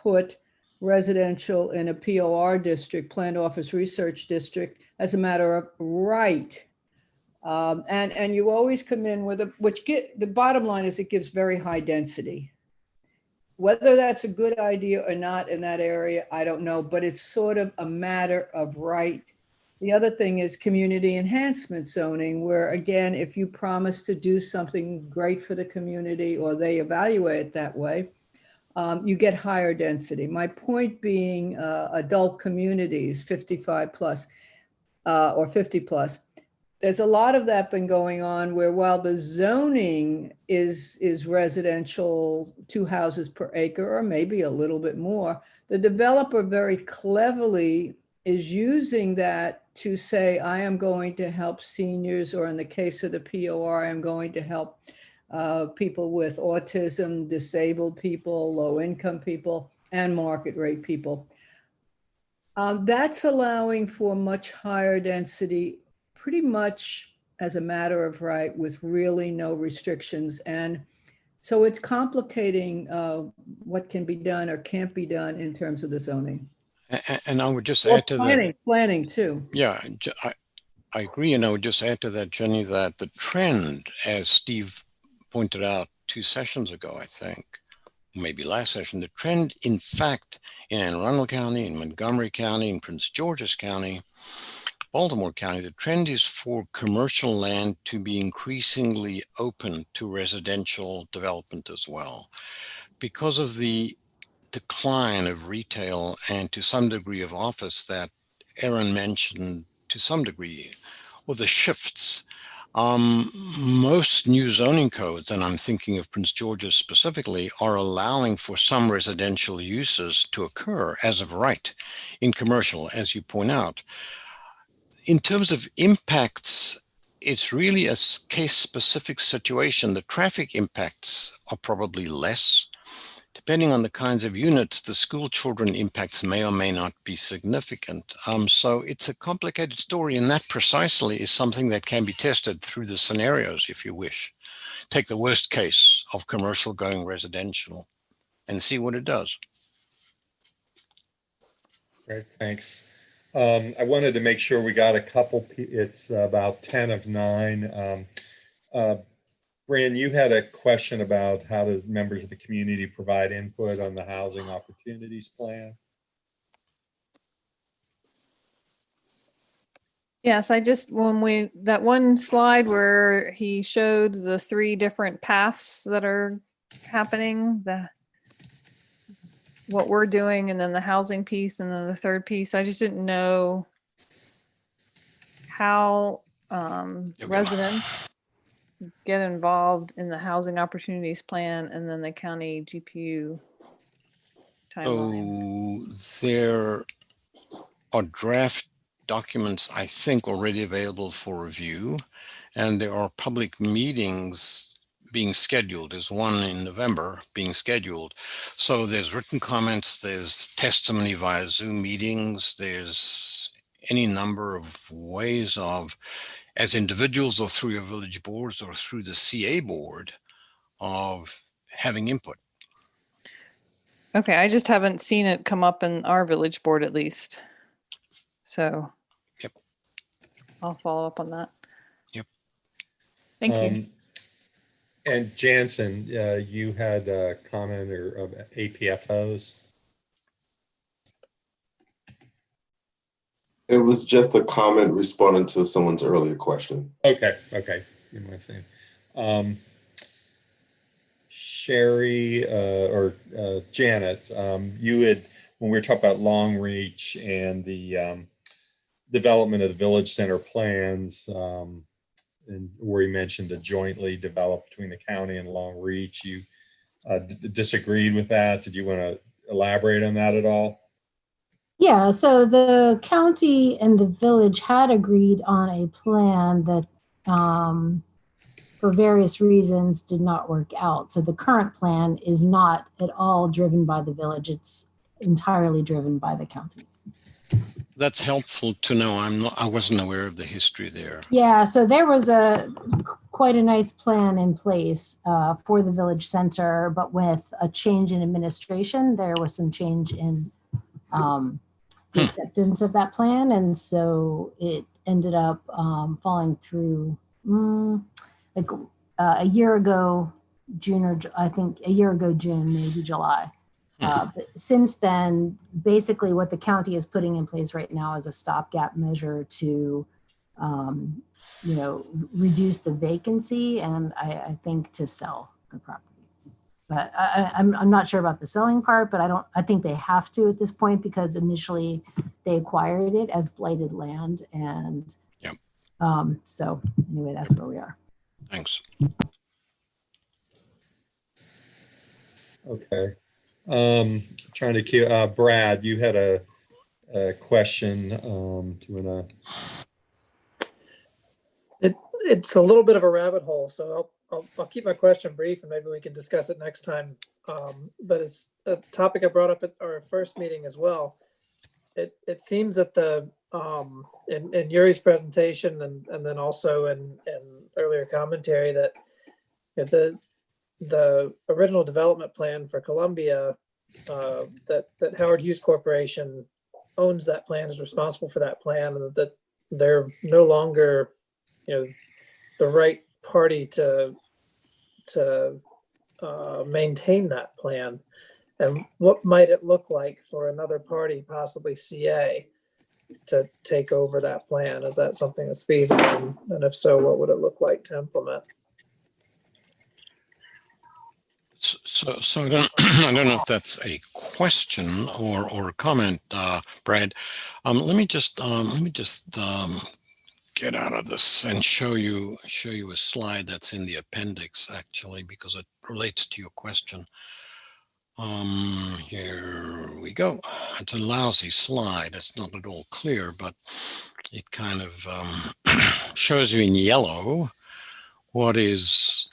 put residential in a POR district, planned office research district, as a matter of right. And you always come in with the bottom line is it gives very high density. Whether that's a good idea or not in that area, I don't know, but it's sort of a matter of right. The other thing is community enhancement zoning, where again, if you promise to do something great for the community or they evaluate it that way, you get higher density. My point being adult communities, 55 plus or 50 plus. There's a lot of that been going on where while the zoning is residential, 2 houses per acre, or maybe a little bit more, the developer very cleverly is using that to say, I am going to help seniors, or in the case of the POR, I am going to help people with autism, disabled people, low income people, and market rate people. That's allowing for much higher density, pretty much as a matter of right, with really no restrictions. And so it's complicating what can be done or can't be done in terms of the zoning. And I would just add to that. Planning too. Yeah, I agree. And I would just add to that, Jenny, that the trend, as Steve pointed out 2 sessions ago, I think, maybe last session, the trend, in fact, in Anne Arundel County, in Montgomery County, in Prince George's County, Baltimore County, the trend is for commercial land to be increasingly open to residential development as well. Because of the decline of retail and to some degree of office that Aaron mentioned to some degree, or the shifts, most new zoning codes, and I'm thinking of Prince George's specifically, are allowing for some residential uses to occur as of right in commercial, as you point out. In terms of impacts, it's really a case-specific situation. The traffic impacts are probably less. Depending on the kinds of units, the school children impacts may or may not be significant. So it's a complicated story, and that precisely is something that can be tested through the scenarios, if you wish. Take the worst case of commercial going residential and see what it does. Great, thanks. I wanted to make sure we got a couple, it's about 10 of 9. Brian, you had a question about how does members of the community provide input on the Housing Opportunities Plan? Yes, I just, that one slide where he showed the 3 different paths that are happening, what we're doing, and then the housing piece, and then the third piece. I just didn't know how residents get involved in the Housing Opportunities Plan and then the county GPU timeline. So there are draft documents, I think, already available for review, and there are public meetings being scheduled. There's one in November being scheduled. So there's written comments, there's testimony via Zoom meetings, there's any number of ways of, as individuals or through your village boards or through the CA board, of having input. Okay, I just haven't seen it come up in our village board at least. So yep, I'll follow up on that. Yep. Thank you. And Jansen, you had a comment of APFOs. It was just a comment responding to someone's earlier question. Okay, okay. You might say. Sherry or Janet, you had, when we were talking about long reach and the development of the village center plans, and where you mentioned a jointly developed between the county and long reach, you disagreed with that. Did you want to elaborate on that at all? Yeah, so the county and the village had agreed on a plan that for various reasons did not work out. So the current plan is not at all driven by the village. It's entirely driven by the county. That's helpful to know. I wasn't aware of the history there. Yeah, so there was quite a nice plan in place for the village center, but with a change in administration, there was some change in the acceptance of that plan. And so it ended up falling through like a year ago, June, or I think a year ago, June, maybe July. But since then, basically what the county is putting in place right now is a stopgap measure to, reduce the vacancy and I think to sell the property. But I'm not sure about the selling part, but I think they have to at this point because initially they acquired it as blighted land. And yep. So anyway, that's where we are. Thanks. Okay. Trying to keep, Brad, you had a question. Do you want to? It's a little bit of a rabbit hole, so I'll keep my question brief and maybe we can discuss it next time. But it's a topic I brought up at our first meeting as well. It seems that in Yuri's presentation and then also in earlier commentary that the original development plan for Columbia, that Howard Hughes Corporation owns that plan, is responsible for that plan, and that they're no longer, the right party to to maintain that plan? And what might it look like for another party, possibly CA, to take over that plan? Is that something that's feasible? And if so, what would it look like to implement? So I don't, I don't know if that's a question or a comment, Brad. Let me just get out of this and show you a slide that's in the appendix, actually, because it relates to your question. Here we go. It's a lousy slide. It's not at all clear, but it kind of shows you in yellow what is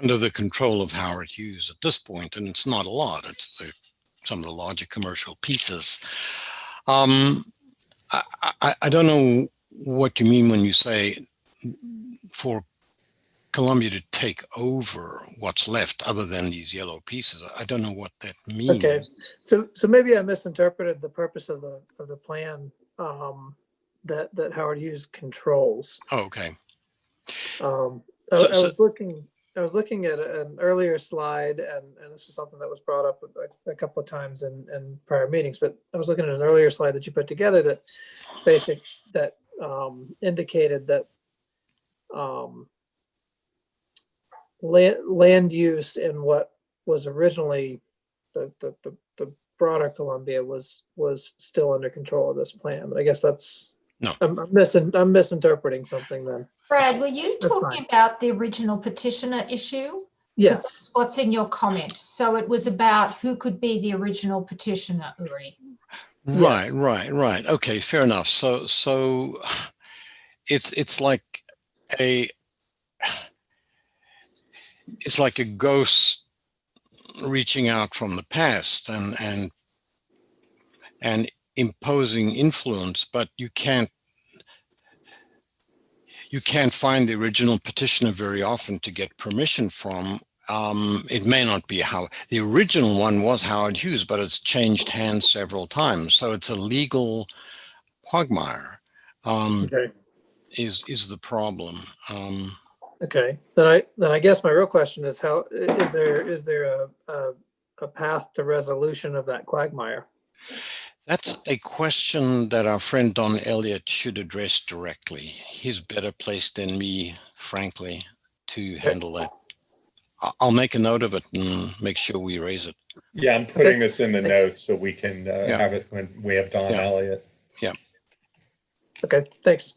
under the control of Howard Hughes at this point, and it's not a lot. It's some of the larger commercial pieces. I don't know what you mean when you say for Columbia to take over what's left other than these yellow pieces. I don't know what that means. Okay, so maybe I misinterpreted the purpose of the plan that Howard Hughes controls. Oh, okay. I was looking at an earlier slide, and this is something that was brought up a couple of times in prior meetings, but I was looking at an earlier slide that you put together that indicated that land use in what was originally the broader Columbia was still under control of this plan. But I guess that's no. I'm misinterpreting something then. Brad, were you talking about the original petitioner issue? Yes. That's what's in your comment. So it was about who could be the original petitioner, Uri. Right, right. Okay, fair enough. So it's like a ghost reaching out from the past and imposing influence, but you can't find the original petitioner very often to get permission from. It may not be how the original one was Howard Hughes, but it's changed hands several times. So it's a legal quagmire. Okay. Is the problem. Okay. Then I guess my real question is, how is there a path to resolution of that quagmire? That's a question that our friend Don Elliott should address directly. He's better placed than me, frankly, to handle that. I'll make a note of it and make sure we raise it. Yeah, I'm putting this in the notes so we can have it when we have Don Elliott. Yeah. Okay, thanks.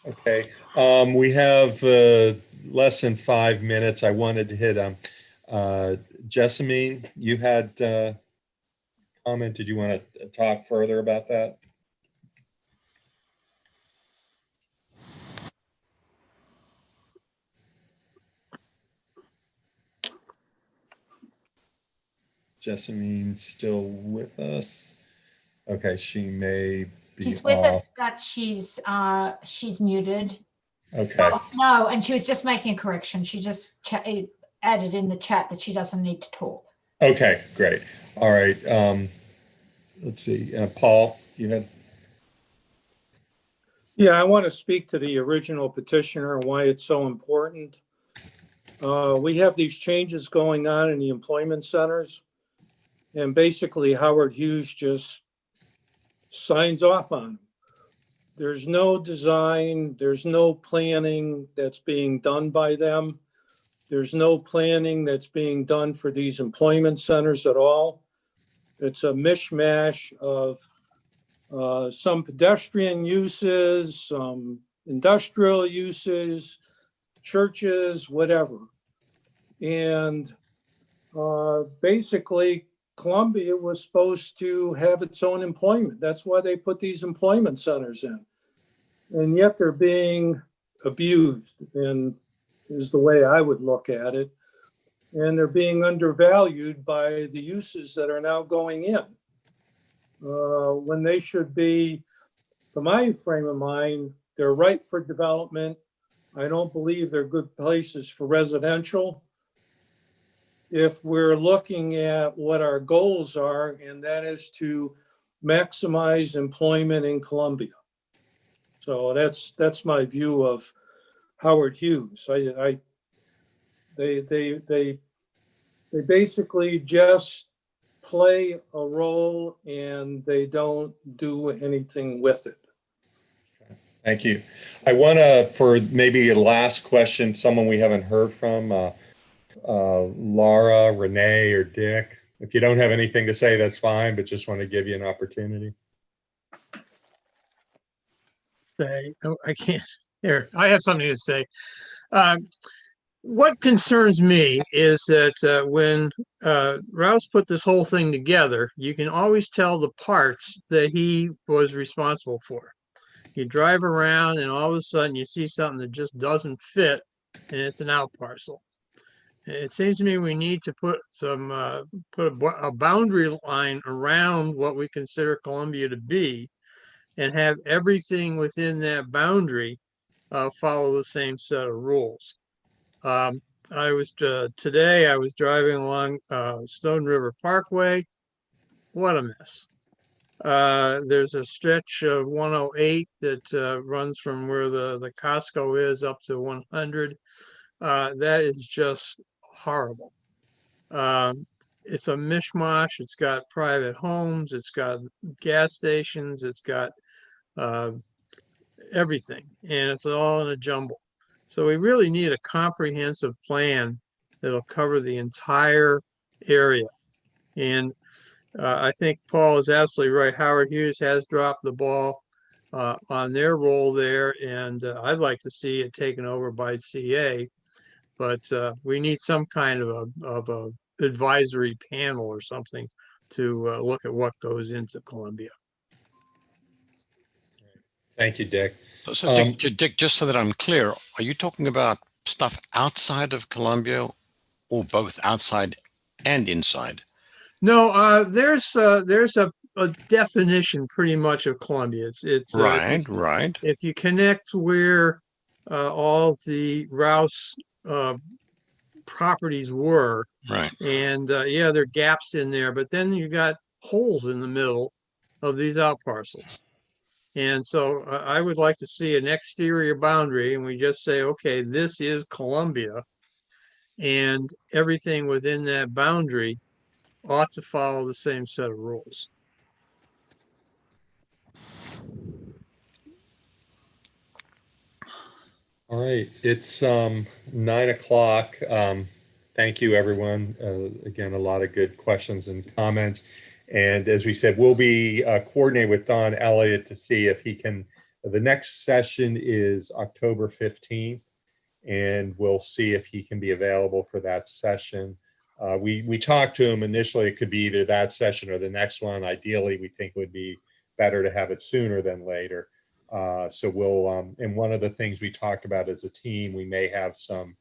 Okay, we have less than 5 minutes. I wanted to hit Jessamine, you had a comment. Did you want to talk further about that? Jessamine's still with us. Okay, she may be She's with off. us, but she's muted. Okay. Oh, no, and she was just making a correction. She just added in the chat that she doesn't need to talk. Okay, great. All right. Let's see. Paul, you had. Yeah, I want to speak to the original petitioner and why it's so important. We have these changes going on in the employment centers, and basically Howard Hughes just signs off on them. There's no design, there's no planning that's being done by them. There's no planning that's being done for these employment centers at all. It's a mishmash of some pedestrian uses, some industrial uses, churches, whatever. And basically, Columbia was supposed to have its own employment. That's why they put these employment centers in. And yet they're being abused, and is the way I would look at it. And they're being undervalued by the uses that are now going in. When they should be, from my frame of mind, they're right for development. I don't believe they're good places for residential. If we're looking at what our goals are, and that is to maximize employment in Columbia. So that's my view of Howard Hughes. They basically just play a role and they don't do anything with it. Thank you. I want to, for maybe a last question, someone we haven't heard from, Laura, Renee, or Dick. If you don't have anything to say, that's fine, but just want to give you an opportunity. I can't. Here, I have something to say. What concerns me is that when Rouse put this whole thing together, you can always tell the parts that he was responsible for. You drive around and all of a sudden you see something that just doesn't fit and it's an out parcel. It seems to me we need to put some a boundary line around what we consider Columbia to be and have everything within that boundary follow the same set of rules. Today I was driving along Stone River Parkway. What a mess. There's a stretch of 108 that runs from where the Costco is up to 100. That is just horrible. It's a mishmash. It's got private homes. It's got gas stations. It's got everything, and it's all in a jumble. So we really need a comprehensive plan that'll cover the entire area. And I think Paul is absolutely right. Howard Hughes has dropped the ball on their role there, and I'd like to see it taken over by CA. But we need some kind of a advisory panel or something to look at what goes into Columbia. Thank you, Dick. So Dick, just so that I'm clear, are you talking about stuff outside of Columbia or both outside and inside? No, there's a definition pretty much of Columbia. It's right. If you connect where all the Rouse properties were, right, and yeah, there are gaps in there, but then you got holes in the middle of these out parcels. And so I would like to see an exterior boundary, and we just say, okay, this is Columbia, and everything within that boundary ought to follow the same set of rules. All right, it's 9 o'clock. Thank you, everyone. Again, a lot of good questions and comments. And as we said, we'll be coordinating with Don Elliott to see if he can. The next session is October 15th, and we'll see if he can be available for that session. We talked to him initially. It could be either that session or the next one. Ideally, we think it would be better to have it sooner than later. So we'll, and one of the things we talked about as a team, we may have some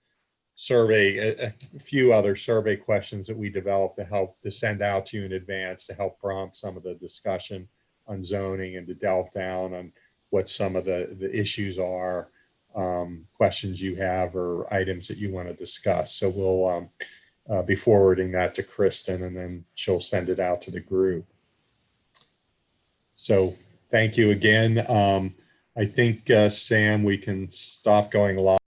a few other survey questions that we developed to send out to you in advance to help prompt some of the discussion on zoning and to delve down on what some of the issues are, questions you have or items that you want to discuss. So we'll be forwarding that to Kristen, and then she'll send it out to the group. So thank you again. I think, Sam, we can stop going live.